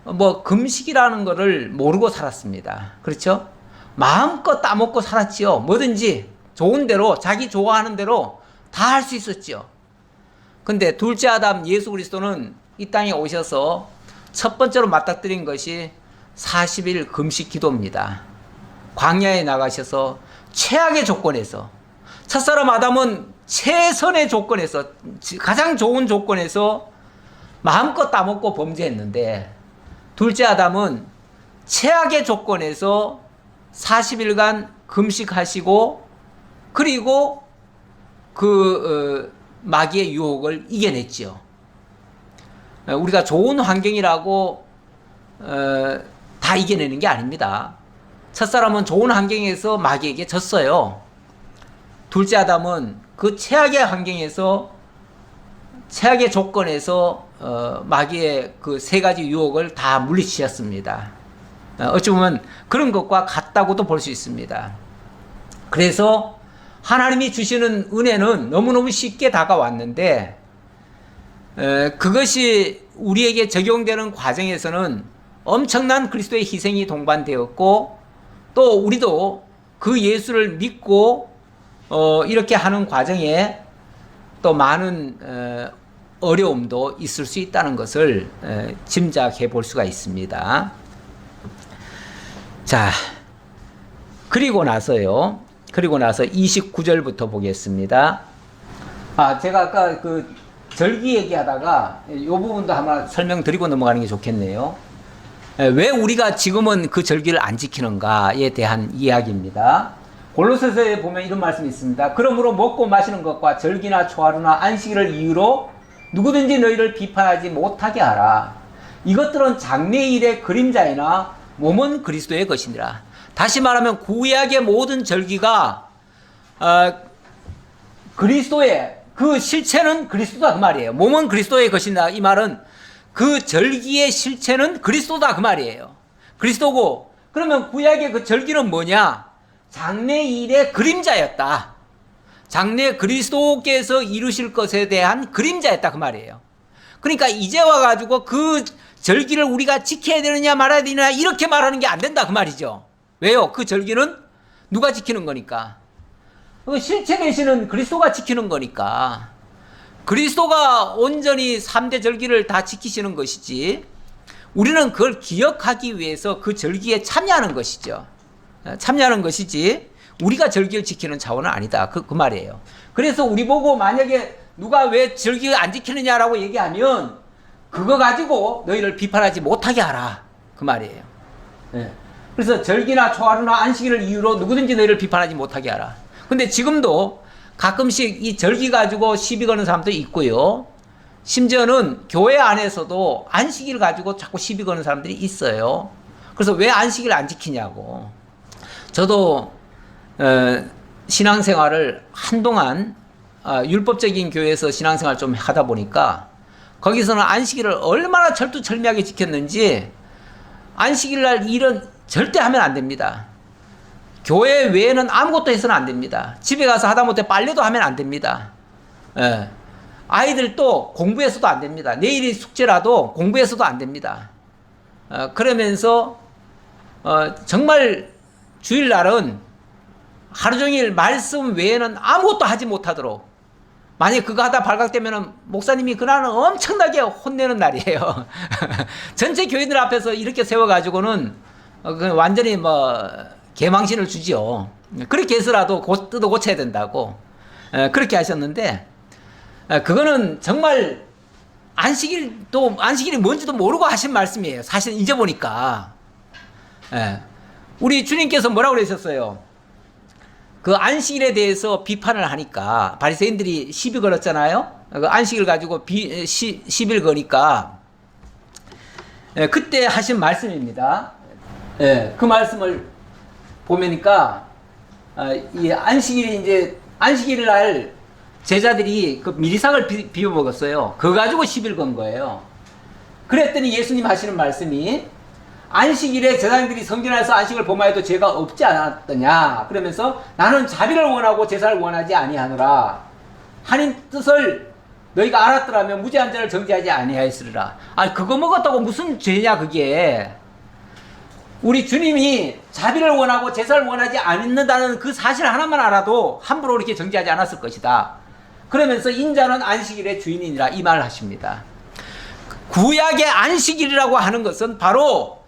뭐 금식이라는 거를 모르고 살았습니다. 그렇죠? 마음껏 따먹고 살았지요. 뭐든지 좋은 대로 자기 좋아하는 대로 다 할 수 있었죠. 근데 둘째 아담 예수 그리스도는 이 땅에 오셔서 첫 번째로 맞닥뜨린 것이 40일 금식 기도입니다. 광야에 나가셔서 최악의 조건에서, 첫사람 아담은 최선의 조건에서, 가장 좋은 조건에서 마음껏 따먹고 범죄했는데, 둘째 아담은 최악의 조건에서 40일간 금식하시고 그리고 그 마귀의 유혹을 이겨냈죠. 우리가 좋은 환경이라고 다 이겨내는 게 아닙니다. 첫사람은 좋은 환경에서 마귀에게 졌어요. 둘째 아담은 그 최악의 환경에서, 최악의 조건에서 마귀의 그 세 가지 유혹을 다 물리치셨습니다. 어찌 보면 그런 것과 같다고도 볼 수 있습니다. 그래서 하나님이 주시는 은혜는 너무너무 쉽게 다가왔는데, 그것이 우리에게 적용되는 과정에서는 엄청난 그리스도의 희생이 동반되었고, 또 우리도 그 예수를 믿고 이렇게 하는 과정에 또 많은 어려움도 있을 수 있다는 것을 짐작해 볼 수가 있습니다. 자, 그리고 나서 29절부터 보겠습니다. 제가 아까 그 절기 얘기하다가 이 부분도 한번 설명드리고 넘어가는 게 좋겠네요. 왜 우리가 지금은 그 절기를 안 지키는가에 대한 이야기입니다. 골로새서에 보면 이런 말씀이 있습니다. 그러므로 먹고 마시는 것과 절기나 초하루나 안식일을 이유로 누구든지 너희를 비판하지 못하게 하라. 이것들은 장래일의 그림자이나 몸은 그리스도의 것이니라. 다시 말하면 구약의 모든 절기가 그리스도의 그 실체는 그리스도다 그 말이에요. 몸은 그리스도의 것이다. 이 말은 그 절기의 실체는 그리스도다 그 말이에요. 그리스도고, 그러면 구약의 그 절기는 뭐냐? 장래일의 그림자였다. 장래 그리스도께서 이루실 것에 대한 그림자였다 그 말이에요. 그러니까 이제 와가지고 그 절기를 우리가 지켜야 되느냐 말아야 되느냐 이렇게 말하는 게 안 된다 그 말이죠. 왜요? 그 절기는 누가 지키는 거니까. 실체 되시는 그리스도가 지키는 거니까. 그리스도가 온전히 3대 절기를 다 지키시는 것이지, 우리는 그걸 기억하기 위해서 그 절기에 참여하는 것이죠. 참여하는 것이지 우리가 절기를 지키는 차원은 아니다 그 말이에요. 그래서 우리 보고 만약에 누가 왜 절기를 안 지키느냐라고 얘기하면 그거 가지고 너희를 비판하지 못하게 하라 그 말이에요. 그래서 절기나 초하루나 안식일을 이유로 누구든지 너희를 비판하지 못하게 하라. 근데 지금도 가끔씩 이 절기 가지고 시비 거는 사람도 있고요. 심지어는 교회 안에서도 안식일 가지고 자꾸 시비 거는 사람들이 있어요. 그래서 왜 안식일 안 지키냐고. 저도 신앙생활을 한동안 율법적인 교회에서 신앙생활 좀 하다 보니까 거기서는 안식일을 얼마나 철두철미하게 지켰는지, 안식일 날 일은 절대 하면 안 됩니다. 교회 외에는 아무것도 해서는 안 됩니다. 집에 가서 하다못해 빨래도 하면 안 됩니다. 아이들도 공부해서도 안 됩니다. 내일이 숙제라도 공부해서도 안 됩니다. 그러면서 정말 주일날은 하루 종일 말씀 외에는 아무것도 하지 못하도록, 만약 그거 하다 발각되면 목사님이 그날은 엄청나게 혼내는 날이에요. 전체 교인들 앞에서 이렇게 세워가지고는 완전히 개망신을 주지요. 그렇게 해서라도 뜯어 고쳐야 된다고 그렇게 하셨는데, 그거는 정말 안식일이 뭔지도 모르고 하신 말씀이에요. 사실 이제 보니까. 우리 주님께서 뭐라고 그러셨어요? 그 안식일에 대해서 비판을 하니까 바리새인들이 시비 걸었잖아요. 그 안식일 가지고 시비를 거니까 그때 하신 말씀입니다. 그 말씀을 보면니까 이 안식일 날 제자들이 그 미리상을 비벼 먹었어요. 그거 가지고 시비를 건 거예요. 그랬더니 예수님 하시는 말씀이, 안식일에 제사장들이 성전에서 안식을 범하여도 죄가 없지 않았더냐. 그러면서 나는 자비를 원하고 제사를 원하지 아니하노라. 하나님 뜻을 너희가 알았더라면 무죄한 자를 정죄하지 아니하였으리라. 그거 먹었다고 무슨 죄냐 그게. 우리 주님이 자비를 원하고 제사를 원하지 않는다는 그 사실 하나만 알아도 함부로 이렇게 정죄하지 않았을 것이다. 그러면서 인자는 안식일의 주인이니라 이 말을 하십니다. 구약의 안식일이라고 하는 것은 바로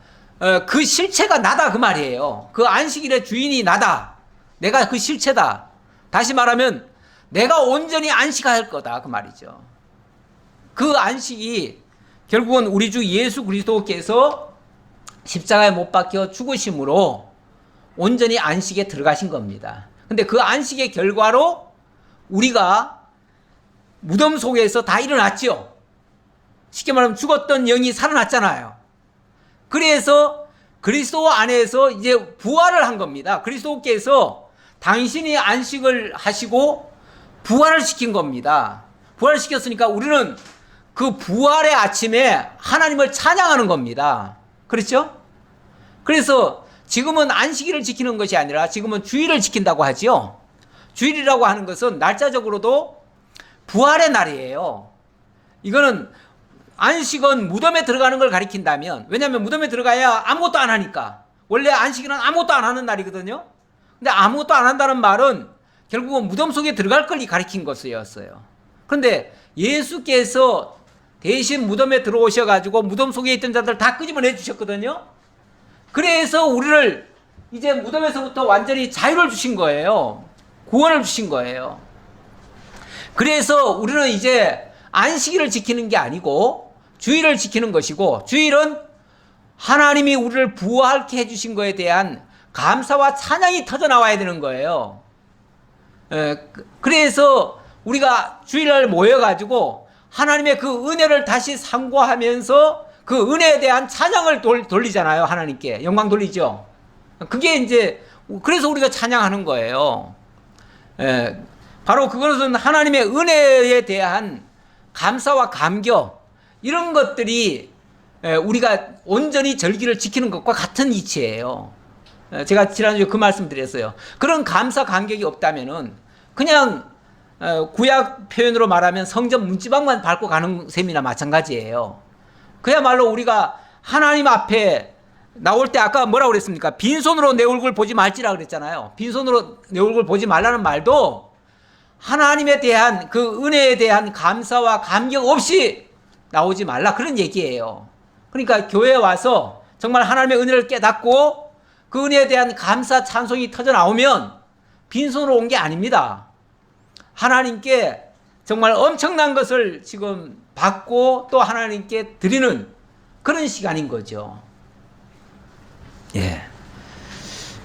그 실체가 나다 그 말이에요. 그 안식일의 주인이 나다. 내가 그 실체다. 다시 말하면 내가 온전히 안식할 거다 그 말이죠. 그 안식이 결국은 우리 주 예수 그리스도께서 십자가에 못 박혀 죽으심으로 온전히 안식에 들어가신 겁니다. 근데 그 안식의 결과로 우리가 무덤 속에서 다 일어났죠. 쉽게 말하면 죽었던 영이 살아났잖아요. 그래서 그리스도 안에서 이제 부활을 한 겁니다. 그리스도께서 당신이 안식을 하시고 부활을 시킨 겁니다. 부활을 시켰으니까 우리는 그 부활의 아침에 하나님을 찬양하는 겁니다. 그렇죠? 그래서 지금은 안식일을 지키는 것이 아니라 지금은 주일을 지킨다고 하지요. 주일이라고 하는 것은 날짜적으로도 부활의 날이에요. 이거는 안식은 무덤에 들어가는 걸 가리킨다면, 왜냐하면 무덤에 들어가야 아무것도 안 하니까. 원래 안식일은 아무것도 안 하는 날이거든요. 근데 아무것도 안 한다는 말은 결국은 무덤 속에 들어갈 걸 가리킨 것이었어요. 그런데 예수께서 대신 무덤에 들어오셔가지고 무덤 속에 있던 자들 다 끄집어내 주셨거든요. 그래서 우리를 이제 무덤에서부터 완전히 자유를 주신 거예요. 구원을 주신 거예요. 그래서 우리는 이제 안식일을 지키는 게 아니고 주일을 지키는 것이고, 주일은 하나님이 우리를 부활케 해주신 것에 대한 감사와 찬양이 터져 나와야 되는 거예요. 그래서 우리가 주일날 모여가지고 하나님의 그 은혜를 다시 상고하면서 그 은혜에 대한 찬양을 돌리잖아요. 하나님께 영광 돌리죠. 그게 이제 그래서 우리가 찬양하는 거예요. 바로 그것은 하나님의 은혜에 대한 감사와 감격, 이런 것들이 우리가 온전히 절기를 지키는 것과 같은 이치예요. 제가 지난주에 그 말씀 드렸어요. 그런 감사 감격이 없다면은 그냥 구약 표현으로 말하면 성전 문지방만 밟고 가는 셈이나 마찬가지예요. 그야말로 우리가 하나님 앞에 나올 때 아까 뭐라고 그랬습니까? 빈손으로 내 얼굴 보지 말지라 그랬잖아요. 빈손으로 내 얼굴 보지 말라는 말도 하나님에 대한 그 은혜에 대한 감사와 감격 없이 나오지 말라, 그런 얘기예요. 그러니까 교회에 와서 정말 하나님의 은혜를 깨닫고 그 은혜에 대한 감사 찬송이 터져 나오면 빈손으로 온 게 아닙니다. 하나님께 정말 엄청난 것을 지금 받고 또 하나님께 드리는 그런 시간인 거죠. 예.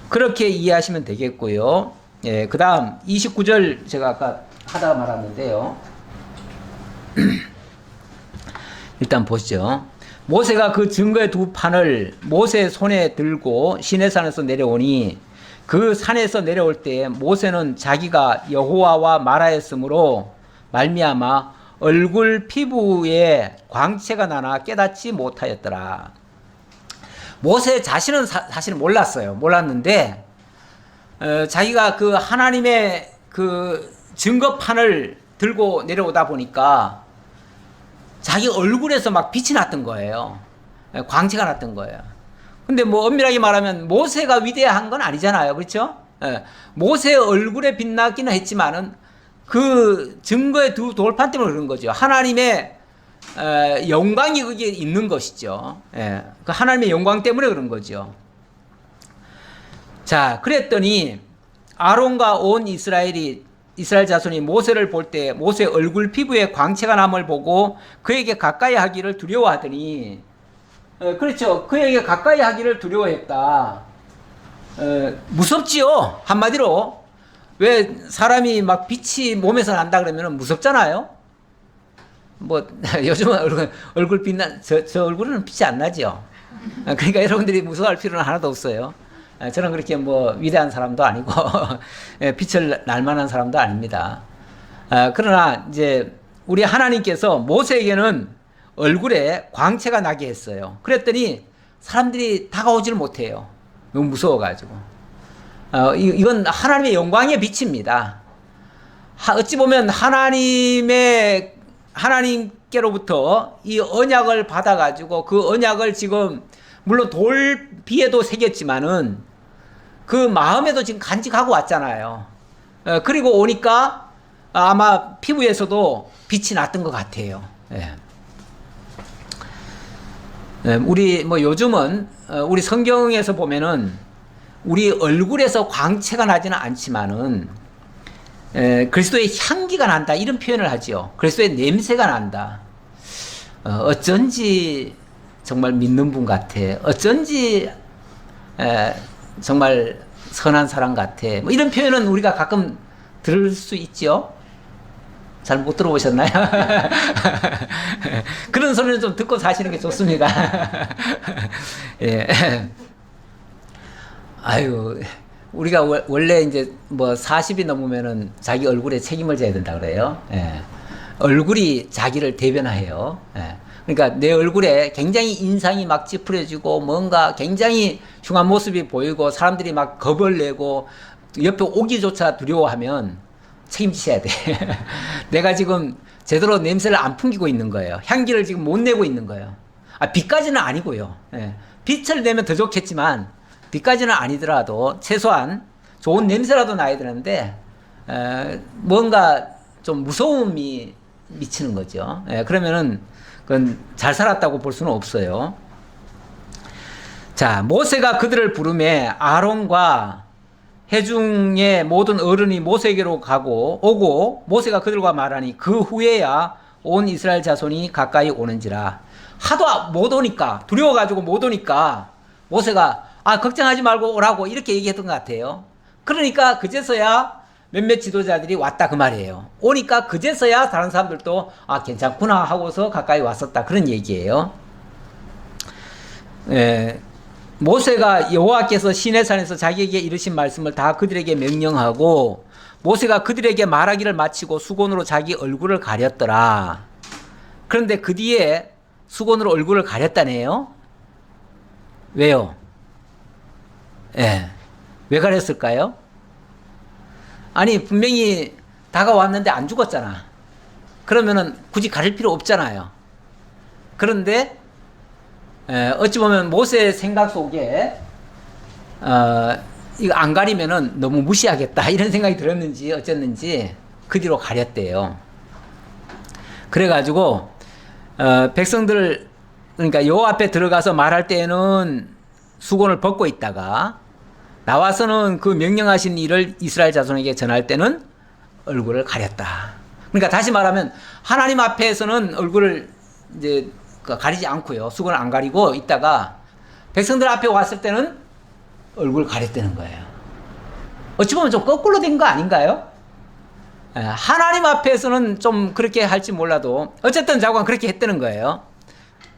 그렇게 이해하시면 되겠고요. 예, 그 다음 29절 제가 아까 하다가 말았는데요. 일단 보시죠. 모세가 그 증거의 두 판을 모세 손에 들고 시내산에서 내려오니 그 산에서 내려올 때 모세는 자기가 여호와와 말하였으므로 말미암아 얼굴 피부에 광채가 나나 깨닫지 못하였더라. 모세 자신은 사실 몰랐어요. 몰랐는데 자기가 그 하나님의 그 증거판을 들고 내려오다 보니까 자기 얼굴에서 막 빛이 났던 거예요. 광채가 났던 거예요. 근데 뭐 엄밀하게 말하면 모세가 위대한 건 아니잖아요. 그렇죠? 모세의 얼굴에 빛나기는 했지만은 그 증거의 두 돌판 때문에 그런 거죠. 하나님의 영광이 거기에 있는 것이죠. 그 하나님의 영광 때문에 그런 거죠. 자, 그랬더니 아론과 온 이스라엘 자손이 모세를 볼 때 모세 얼굴 피부에 광채가 남을 보고 그에게 가까이 하기를 두려워하더니, 그렇죠. 그에게 가까이 하기를 두려워했다. 무섭지요. 한마디로. 왜 사람이 막 빛이 몸에서 난다 그러면 무섭잖아요. 뭐 요즘은 얼굴 빛나 저 얼굴은 빛이 안 나죠. 그러니까 여러분들이 무서워할 필요는 하나도 없어요. 저는 그렇게 뭐 위대한 사람도 아니고 빛을 날 만한 사람도 아닙니다. 그러나 이제 우리 하나님께서 모세에게는 얼굴에 광채가 나게 했어요. 그랬더니 사람들이 다가오지를 못해요. 너무 무서워가지고. 이건 하나님의 영광의 빛입니다. 어찌 보면 하나님께로부터 이 언약을 받아가지고 그 언약을 지금 물론 돌비에도 새겼지만은 그 마음에도 지금 간직하고 왔잖아요. 그리고 오니까 아마 피부에서도 빛이 났던 것 같아요. 우리 뭐 요즘은 우리 성경에서 보면은 우리 얼굴에서 광채가 나지는 않지만은 그리스도의 향기가 난다, 이런 표현을 하지요. 그리스도의 냄새가 난다. 어쩐지 정말 믿는 분 같아. 어쩐지 정말 선한 사람 같아. 뭐 이런 표현은 우리가 가끔 들을 수 있죠. 잘 못 들어보셨나요? 그런 소리는 좀 듣고 사시는 게 좋습니다. 예. 아유, 우리가 원래 이제 뭐 40이 넘으면은 자기 얼굴에 책임을 져야 된다 그래요. 예. 얼굴이 자기를 대변해요. 예. 그러니까 내 얼굴에 굉장히 인상이 막 찌푸려지고 뭔가 굉장히 흉한 모습이 보이고 사람들이 막 겁을 내고 옆에 오기조차 두려워하면 책임지셔야 돼. 내가 지금 제대로 냄새를 안 풍기고 있는 거예요. 향기를 지금 못 내고 있는 거예요. 아, 빛까지는 아니고요. 예. 빛을 내면 더 좋겠지만 빛까지는 아니더라도 최소한 좋은 냄새라도 나야 되는데 뭔가 좀 무서움이 미치는 거죠. 예. 그러면은 그건 잘 살았다고 볼 수는 없어요. 자, 모세가 그들을 부르매 아론과 회중의 모든 어른이 모세에게로 오고 모세가 그들과 말하니 그 후에야 온 이스라엘 자손이 가까이 오는지라. 하도 못 오니까 두려워가지고 못 오니까 모세가 걱정하지 말고 오라고 이렇게 얘기했던 것 같아요. 그러니까 그제서야 몇몇 지도자들이 왔다 그 말이에요. 오니까 그제서야 다른 사람들도 괜찮구나 하고서 가까이 왔었다 그런 얘기예요. 예. 모세가 여호와께서 시내산에서 자기에게 이르신 말씀을 다 그들에게 명령하고 모세가 그들에게 말하기를 마치고 수건으로 자기 얼굴을 가렸더라. 그런데 그 뒤에 수건으로 얼굴을 가렸다네요. 왜요? 예. 왜 가렸을까요? 아니, 분명히 다가왔는데 안 죽었잖아. 그러면은 굳이 가릴 필요 없잖아요. 그런데 어찌 보면 모세의 생각 속에 이거 안 가리면은 너무 무시하겠다 이런 생각이 들었는지 어쨌는지 그 뒤로 가렸대요. 그래가지고 백성들 그러니까 여호와 앞에 들어가서 말할 때에는 수건을 벗고 있다가 나와서는 그 명령하신 일을 이스라엘 자손에게 전할 때는 얼굴을 가렸다. 그러니까 다시 말하면 하나님 앞에서는 얼굴을 이제 가리지 않고요. 수건을 안 가리고 있다가 백성들 앞에 왔을 때는 얼굴을 가렸다는 거예요. 어찌 보면 좀 거꾸로 된 거 아닌가요? 하나님 앞에서는 좀 그렇게 할지 몰라도 어쨌든 자고는 그렇게 했다는 거예요.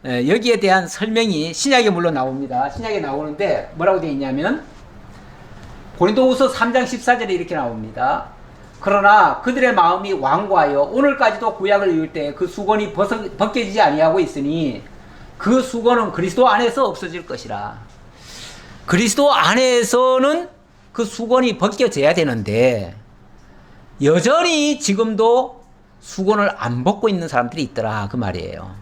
여기에 대한 설명이 신약에 물론 나옵니다. 신약에 나오는데 뭐라고 되어 있냐면 고린도후서 3장 14절에 이렇게 나옵니다. 그러나 그들의 마음이 완고하여 오늘까지도 구약을 읽을 때 그 수건이 벗겨지지 아니하고 있으니 그 수건은 그리스도 안에서 없어질 것이라. 그리스도 안에서는 그 수건이 벗겨져야 되는데 여전히 지금도 수건을 안 벗고 있는 사람들이 있더라 그 말이에요.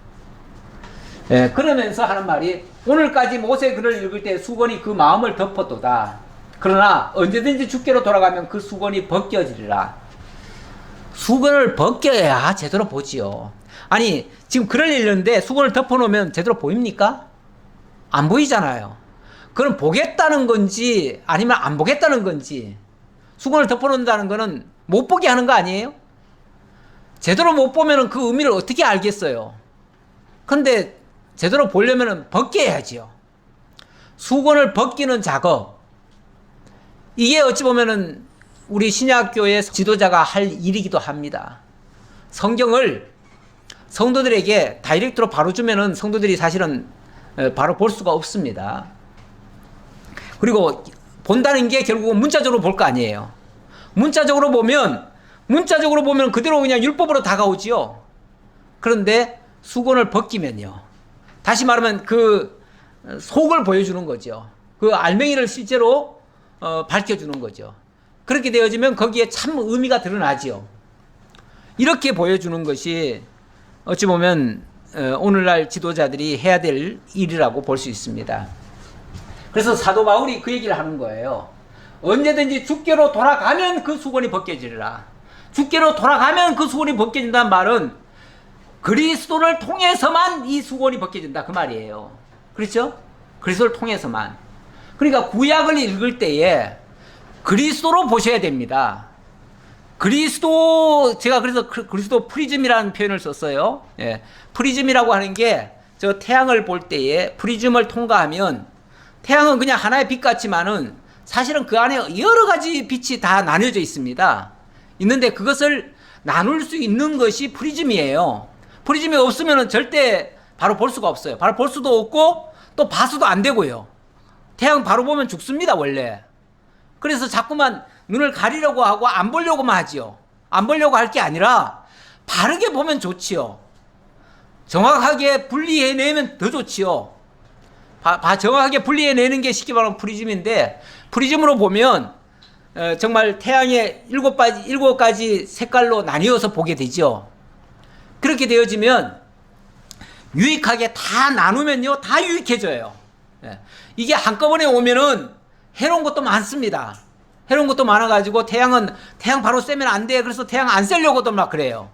그러면서 하는 말이 오늘까지 모세 글을 읽을 때 수건이 그 마음을 덮었도다. 그러나 언제든지 주께로 돌아가면 그 수건이 벗겨지리라. 수건을 벗겨야 제대로 보지요. 아니 지금 글을 읽는데 수건을 덮어놓으면 제대로 보입니까? 안 보이잖아요. 그럼 보겠다는 건지 아니면 안 보겠다는 건지. 수건을 덮어놓는다는 거는 못 보게 하는 거 아니에요? 제대로 못 보면 그 의미를 어떻게 알겠어요? 근데 제대로 보려면 벗겨야지요. 수건을 벗기는 작업, 이게 어찌 보면은 우리 신약교회 지도자가 할 일이기도 합니다. 성경을 성도들에게 다이렉트로 바로 주면은 성도들이 사실은 바로 볼 수가 없습니다. 그리고 본다는 게 결국은 문자적으로 볼 거 아니에요. 문자적으로 보면 그대로 그냥 율법으로 다가오지요. 그런데 수건을 벗기면요. 다시 말하면 그 속을 보여주는 거죠. 그 알맹이를 실제로 밝혀주는 거죠. 그렇게 되어지면 거기에 참 의미가 드러나지요. 이렇게 보여주는 것이 어찌 보면 오늘날 지도자들이 해야 될 일이라고 볼 수 있습니다. 그래서 사도 바울이 그 얘기를 하는 거예요. 언제든지 주께로 돌아가면 그 수건이 벗겨지리라. 주께로 돌아가면 그 수건이 벗겨진다는 말은 그리스도를 통해서만 이 수건이 벗겨진다 그 말이에요. 그렇죠? 그리스도를 통해서만. 그러니까 구약을 읽을 때에 그리스도로 보셔야 됩니다. 제가 그래서 그리스도 프리즘이라는 표현을 썼어요. 프리즘이라고 하는 게 저 태양을 볼 때에 프리즘을 통과하면 태양은 그냥 하나의 빛 같지만은 사실은 그 안에 여러 가지 빛이 다 나뉘어져 있습니다. 있는데 그것을 나눌 수 있는 것이 프리즘이에요. 프리즘이 없으면 절대 바로 볼 수가 없어요. 바로 볼 수도 없고 또 봐서도 안 되고요. 태양 바로 보면 죽습니다, 원래. 그래서 자꾸만 눈을 가리려고 하고 안 보려고만 하지요. 안 보려고 할 게 아니라 바르게 보면 좋지요. 정확하게 분리해내면 더 좋지요. 정확하게 분리해내는 게 쉽게 말하면 프리즘인데, 프리즘으로 보면 정말 태양의 일곱 가지 색깔로 나뉘어서 보게 되죠. 그렇게 되어지면 유익하게 다 나누면요, 다 유익해져요. 이게 한꺼번에 오면은 해로운 것도 많습니다. 해로운 것도 많아가지고 태양 바로 쐬면 안 돼. 그래서 태양 안 쐬려고도 막 그래요.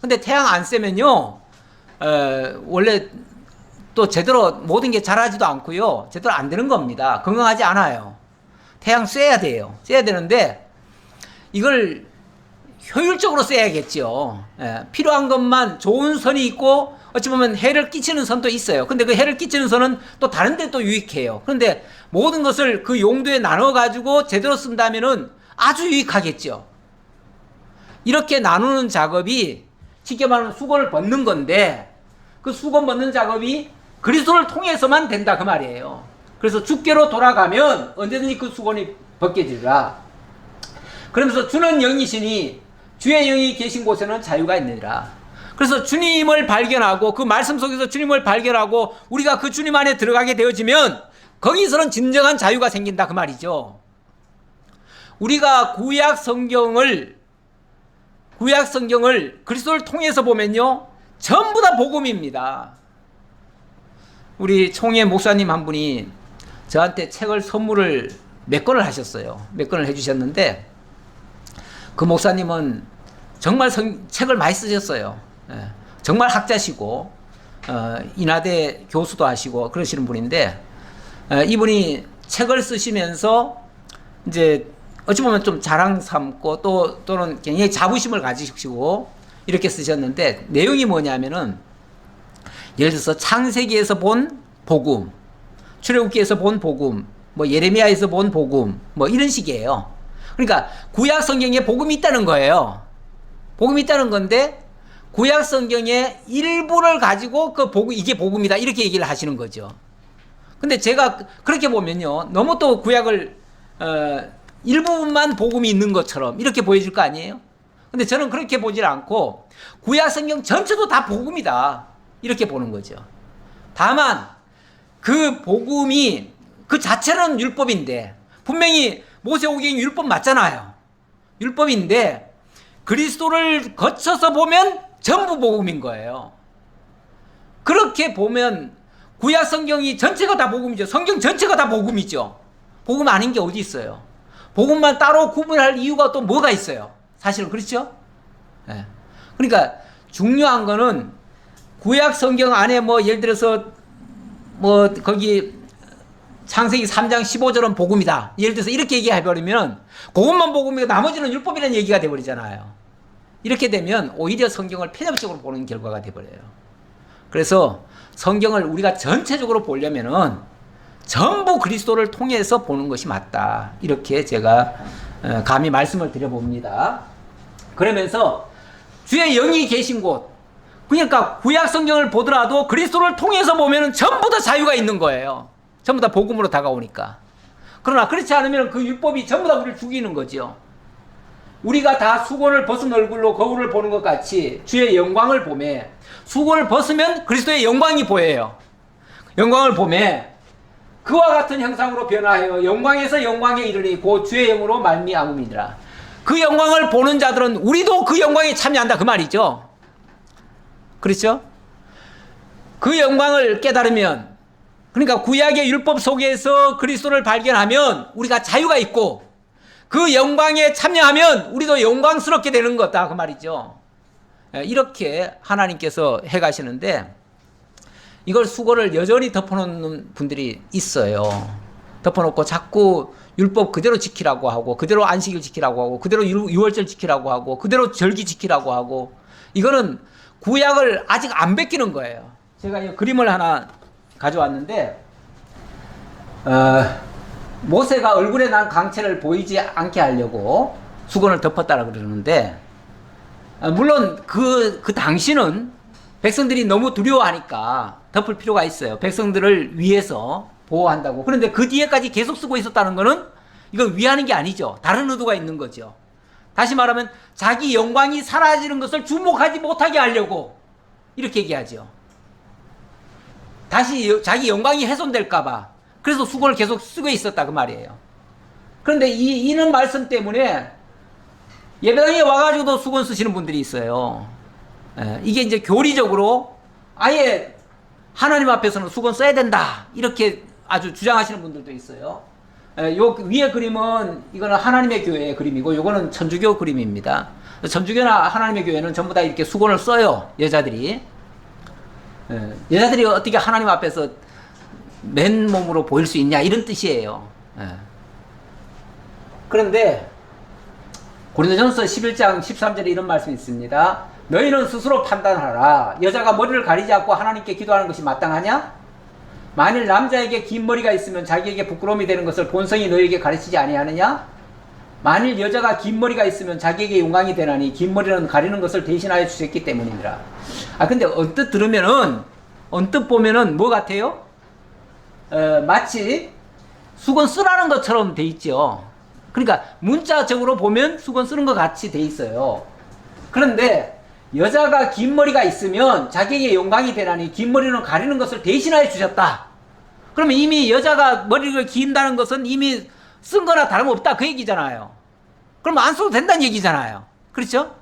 근데 태양 안 쐬면요, 원래 또 제대로 모든 게 자라지도 않고요, 제대로 안 되는 겁니다. 건강하지 않아요. 태양 쐬야 돼요. 쐬야 되는데 이걸 효율적으로 쐬야겠죠. 필요한 것만 좋은 선이 있고 어찌 보면 해를 끼치는 선도 있어요. 근데 그 해를 끼치는 선은 또 다른 데 또 유익해요. 그런데 모든 것을 그 용도에 나눠 가지고 제대로 쓴다면은 아주 유익하겠죠. 이렇게 나누는 작업이 쉽게 말하면 수건을 벗는 건데, 그 수건 벗는 작업이 그리스도를 통해서만 된다 그 말이에요. 그래서 주께로 돌아가면 언제든지 그 수건이 벗겨지리라. 그러면서 주는 영이시니 주의 영이 계신 곳에는 자유가 있느니라. 그래서 주님을 발견하고 그 말씀 속에서 주님을 발견하고 우리가 그 주님 안에 들어가게 되어지면 거기서는 진정한 자유가 생긴다 그 말이죠. 우리가 구약 성경을 그리스도를 통해서 보면요, 전부 다 복음입니다. 우리 총회 목사님 한 분이 저한테 책을 선물을 몇 권을 하셨어요. 몇 권을 해주셨는데, 그 목사님은 정말 책을 많이 쓰셨어요. 정말 학자시고 인하대 교수도 하시고 그러시는 분인데, 이분이 책을 쓰시면서 이제 어찌 보면 좀 자랑 삼고 또는 굉장히 자부심을 가지시고 이렇게 쓰셨는데, 내용이 뭐냐면은 예를 들어서 창세기에서 본 복음, 출애굽기에서 본 복음, 뭐 예레미야에서 본 복음, 뭐 이런 식이에요. 그러니까 구약 성경에 복음이 있다는 거예요. 복음이 있다는 건데 구약 성경의 일부를 가지고 그 복음, 이게 복음이다 이렇게 얘기를 하시는 거죠. 근데 제가 그렇게 보면요, 너무 또 구약을 일부분만 복음이 있는 것처럼 이렇게 보여질 거 아니에요? 근데 저는 그렇게 보질 않고 구약 성경 전체도 다 복음이다 이렇게 보는 거죠. 다만 그 복음이 그 자체는 율법인데, 분명히 모세오경이 율법 맞잖아요. 율법인데 그리스도를 거쳐서 보면 전부 복음인 거예요. 그렇게 보면 구약 성경이 전체가 다 복음이죠. 성경 전체가 다 복음이죠. 복음 아닌 게 어디 있어요? 복음만 따로 구분할 이유가 또 뭐가 있어요? 사실은 그렇죠? 네. 그러니까 중요한 거는 구약 성경 안에 뭐 예를 들어서 뭐 거기 창세기 3장 15절은 복음이다. 예를 들어서 이렇게 얘기해버리면 그것만 복음이고 나머지는 율법이라는 얘기가 돼버리잖아요. 이렇게 되면 오히려 성경을 편협적으로 보는 결과가 돼버려요. 그래서 성경을 우리가 전체적으로 보려면은 전부 그리스도를 통해서 보는 것이 맞다. 이렇게 제가 감히 말씀을 드려봅니다. 그러면서 주의 영이 계신 곳, 그러니까 구약 성경을 보더라도 그리스도를 통해서 보면은 전부 다 자유가 있는 거예요. 전부 다 복음으로 다가오니까. 그러나 그렇지 않으면 그 율법이 전부 다 우리를 죽이는 거죠. 우리가 다 수건을 벗은 얼굴로 거울을 보는 것 같이 주의 영광을 보매, 수건을 벗으면 그리스도의 영광이 보여요. 영광을 보매 그와 같은 형상으로 변화하여 영광에서 영광에 이르니 곧 주의 영으로 말미암음이니라. 그 영광을 보는 자들은 우리도 그 영광에 참여한다 그 말이죠. 그렇죠? 그 영광을 깨달으면, 그러니까 구약의 율법 속에서 그리스도를 발견하면 우리가 자유가 있고 그 영광에 참여하면 우리도 영광스럽게 되는 거다 그 말이죠. 이렇게 하나님께서 해가시는데, 이걸 수고를 여전히 덮어놓는 분들이 있어요. 덮어놓고 자꾸 율법 그대로 지키라고 하고, 그대로 안식일 지키라고 하고, 그대로 유월절 지키라고 하고, 그대로 절기 지키라고 하고, 이거는 구약을 아직 안 베끼는 거예요. 제가 이 그림을 하나 가져왔는데, 모세가 얼굴에 난 강체를 보이지 않게 하려고 수건을 덮었다라 그러는데, 물론 그 당시는 백성들이 너무 두려워하니까 덮을 필요가 있어요. 백성들을 위해서 보호한다고. 그런데 그 뒤에까지 계속 쓰고 있었다는 거는 이건 위하는 게 아니죠. 다른 의도가 있는 거죠. 다시 말하면 자기 영광이 사라지는 것을 주목하지 못하게 하려고 이렇게 얘기하죠. 다시 자기 영광이 훼손될까봐. 그래서 수건을 계속 쓰고 있었다 그 말이에요. 그런데 이런 말씀 때문에 예배당에 와가지고도 수건 쓰시는 분들이 있어요. 이게 이제 교리적으로 아예 하나님 앞에서는 수건 써야 된다 이렇게 아주 주장하시는 분들도 있어요. 요 위에 그림은 이거는 하나님의 교회의 그림이고 요거는 천주교 그림입니다. 천주교나 하나님의 교회는 전부 다 이렇게 수건을 써요. 여자들이. 여자들이 어떻게 하나님 앞에서 맨몸으로 보일 수 있냐 이런 뜻이에요. 그런데 고린도전서 11장 13절에 이런 말씀이 있습니다. 너희는 스스로 판단하라. 여자가 머리를 가리지 않고 하나님께 기도하는 것이 마땅하냐? 만일 남자에게 긴 머리가 있으면 자기에게 부끄러움이 되는 것을 본성이 너희에게 가르치지 아니하느냐? 만일 여자가 긴 머리가 있으면 자기에게 영광이 되나니 긴 머리는 가리는 것을 대신하여 주셨기 때문이니라. 근데 언뜻 들으면은, 언뜻 보면은 뭐 같아요? 마치 수건 쓰라는 것처럼 돼 있죠. 그러니까 문자적으로 보면 수건 쓰는 것 같이 돼 있어요. 그런데 여자가 긴 머리가 있으면 자기에게 영광이 되나니 긴 머리는 가리는 것을 대신하여 주셨다. 그러면 이미 여자가 머리를 긴다는 것은 이미 쓴 거나 다름없다 그 얘기잖아요. 그럼 안 써도 된다는 얘기잖아요. 그렇죠?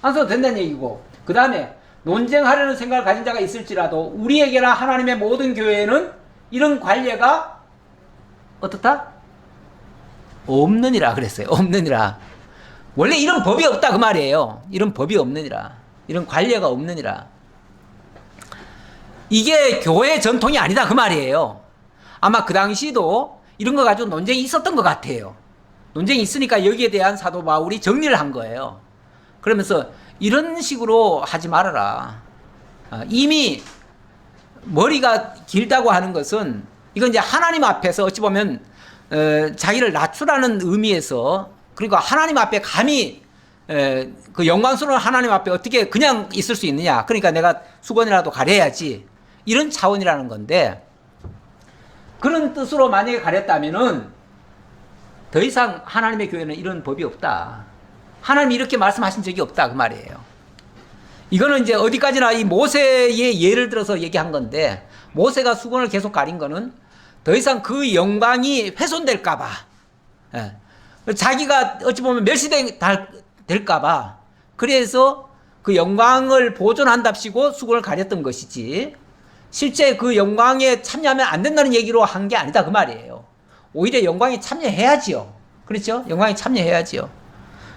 안 써도 된다는 얘기고, 그 다음에 논쟁하려는 생각을 가진 자가 있을지라도 우리에게나 하나님의 모든 교회에는 이런 관례가 어떻다? 없느니라 그랬어요. 없느니라. 원래 이런 법이 없다 그 말이에요. 이런 법이 없느니라. 이런 관례가 없느니라. 이게 교회 전통이 아니다 그 말이에요. 아마 그 당시도 이런 거 가지고 논쟁이 있었던 것 같아요. 논쟁이 있으니까 여기에 대한 사도 바울이 정리를 한 거예요. 그러면서 이런 식으로 하지 말아라. 이미 머리가 길다고 하는 것은 이건 이제 하나님 앞에서 어찌 보면 자기를 낮추라는 의미에서, 그리고 하나님 앞에 감히 그 영광스러운 하나님 앞에 어떻게 그냥 있을 수 있느냐. 그러니까 내가 수건이라도 가려야지. 이런 차원이라는 건데, 그런 뜻으로 만약에 가렸다면은 더 이상 하나님의 교회는 이런 법이 없다. 하나님이 이렇게 말씀하신 적이 없다 그 말이에요. 이거는 이제 어디까지나 이 모세의 예를 들어서 얘기한 건데, 모세가 수건을 계속 가린 거는 더 이상 그 영광이 훼손될까봐, 자기가 어찌 보면 멸시될까봐, 그래서 그 영광을 보존한답시고 수건을 가렸던 것이지, 실제 그 영광에 참여하면 안 된다는 얘기로 한 게 아니다 그 말이에요. 오히려 영광에 참여해야지요. 그렇죠? 영광에 참여해야지요.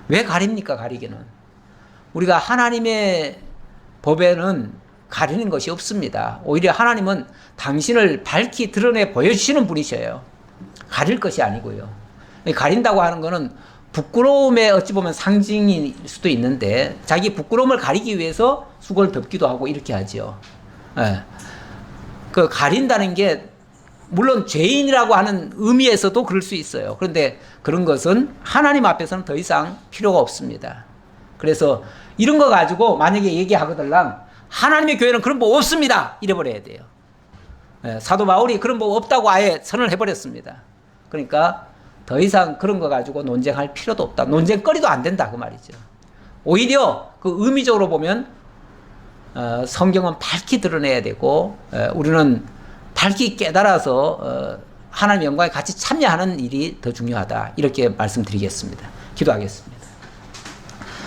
왜 가립니까? 가리기는 우리가 하나님의 법에는 가리는 것이 없습니다. 오히려 하나님은 당신을 밝히 드러내 보여주시는 분이셔요. 가릴 것이 아니고요. 가린다고 하는 것은 부끄러움의 어찌 보면 상징일 수도 있는데, 자기 부끄러움을 가리기 위해서 수건을 덮기도 하고 이렇게 하죠. 그 가린다는 게 물론 죄인이라고 하는 의미에서도 그럴 수 있어요. 그런데 그런 것은 하나님 앞에서는 더 이상 필요가 없습니다. 그래서 이런 거 가지고 만약에 얘기하거들랑 하나님의 교회는 그런 법 없습니다 이래버려야 돼요. 사도 바울이 그런 법 없다고 아예 선언을 해버렸습니다. 그러니까 더 이상 그런 거 가지고 논쟁할 필요도 없다. 논쟁거리도 안 된다 그 말이죠. 오히려 그 의미적으로 보면 성경은 밝히 드러내야 되고, 우리는 밝히 깨달아서 하나님의 영광에 같이 참여하는 일이 더 중요하다. 이렇게 말씀드리겠습니다. 기도하겠습니다.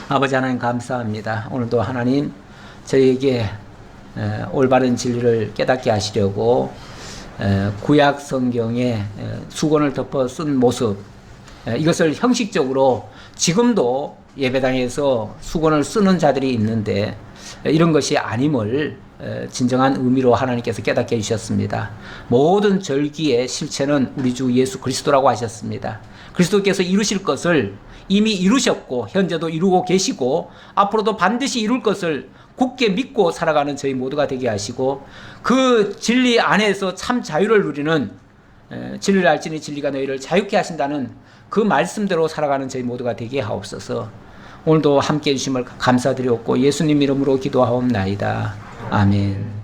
아버지 하나님 감사합니다. 오늘도 하나님 저희에게 올바른 진리를 깨닫게 하시려고 구약 성경에 수건을 덮어 쓴 모습, 이것을 형식적으로 지금도 예배당에서 수건을 쓰는 자들이 있는데 이런 것이 아님을 진정한 의미로 하나님께서 깨닫게 해주셨습니다. 모든 절기의 실체는 우리 주 예수 그리스도라고 하셨습니다. 그리스도께서 이루실 것을 이미 이루셨고 현재도 이루고 계시고 앞으로도 반드시 이룰 것을 굳게 믿고 살아가는 저희 모두가 되게 하시고, 그 진리 안에서 참 자유를 누리는 진리를 알지니 진리가 너희를 자유케 하신다는 그 말씀대로 살아가는 저희 모두가 되게 하옵소서. 오늘도 함께해 주심을 감사드리옵고 예수님 이름으로 기도하옵나이다. 아멘.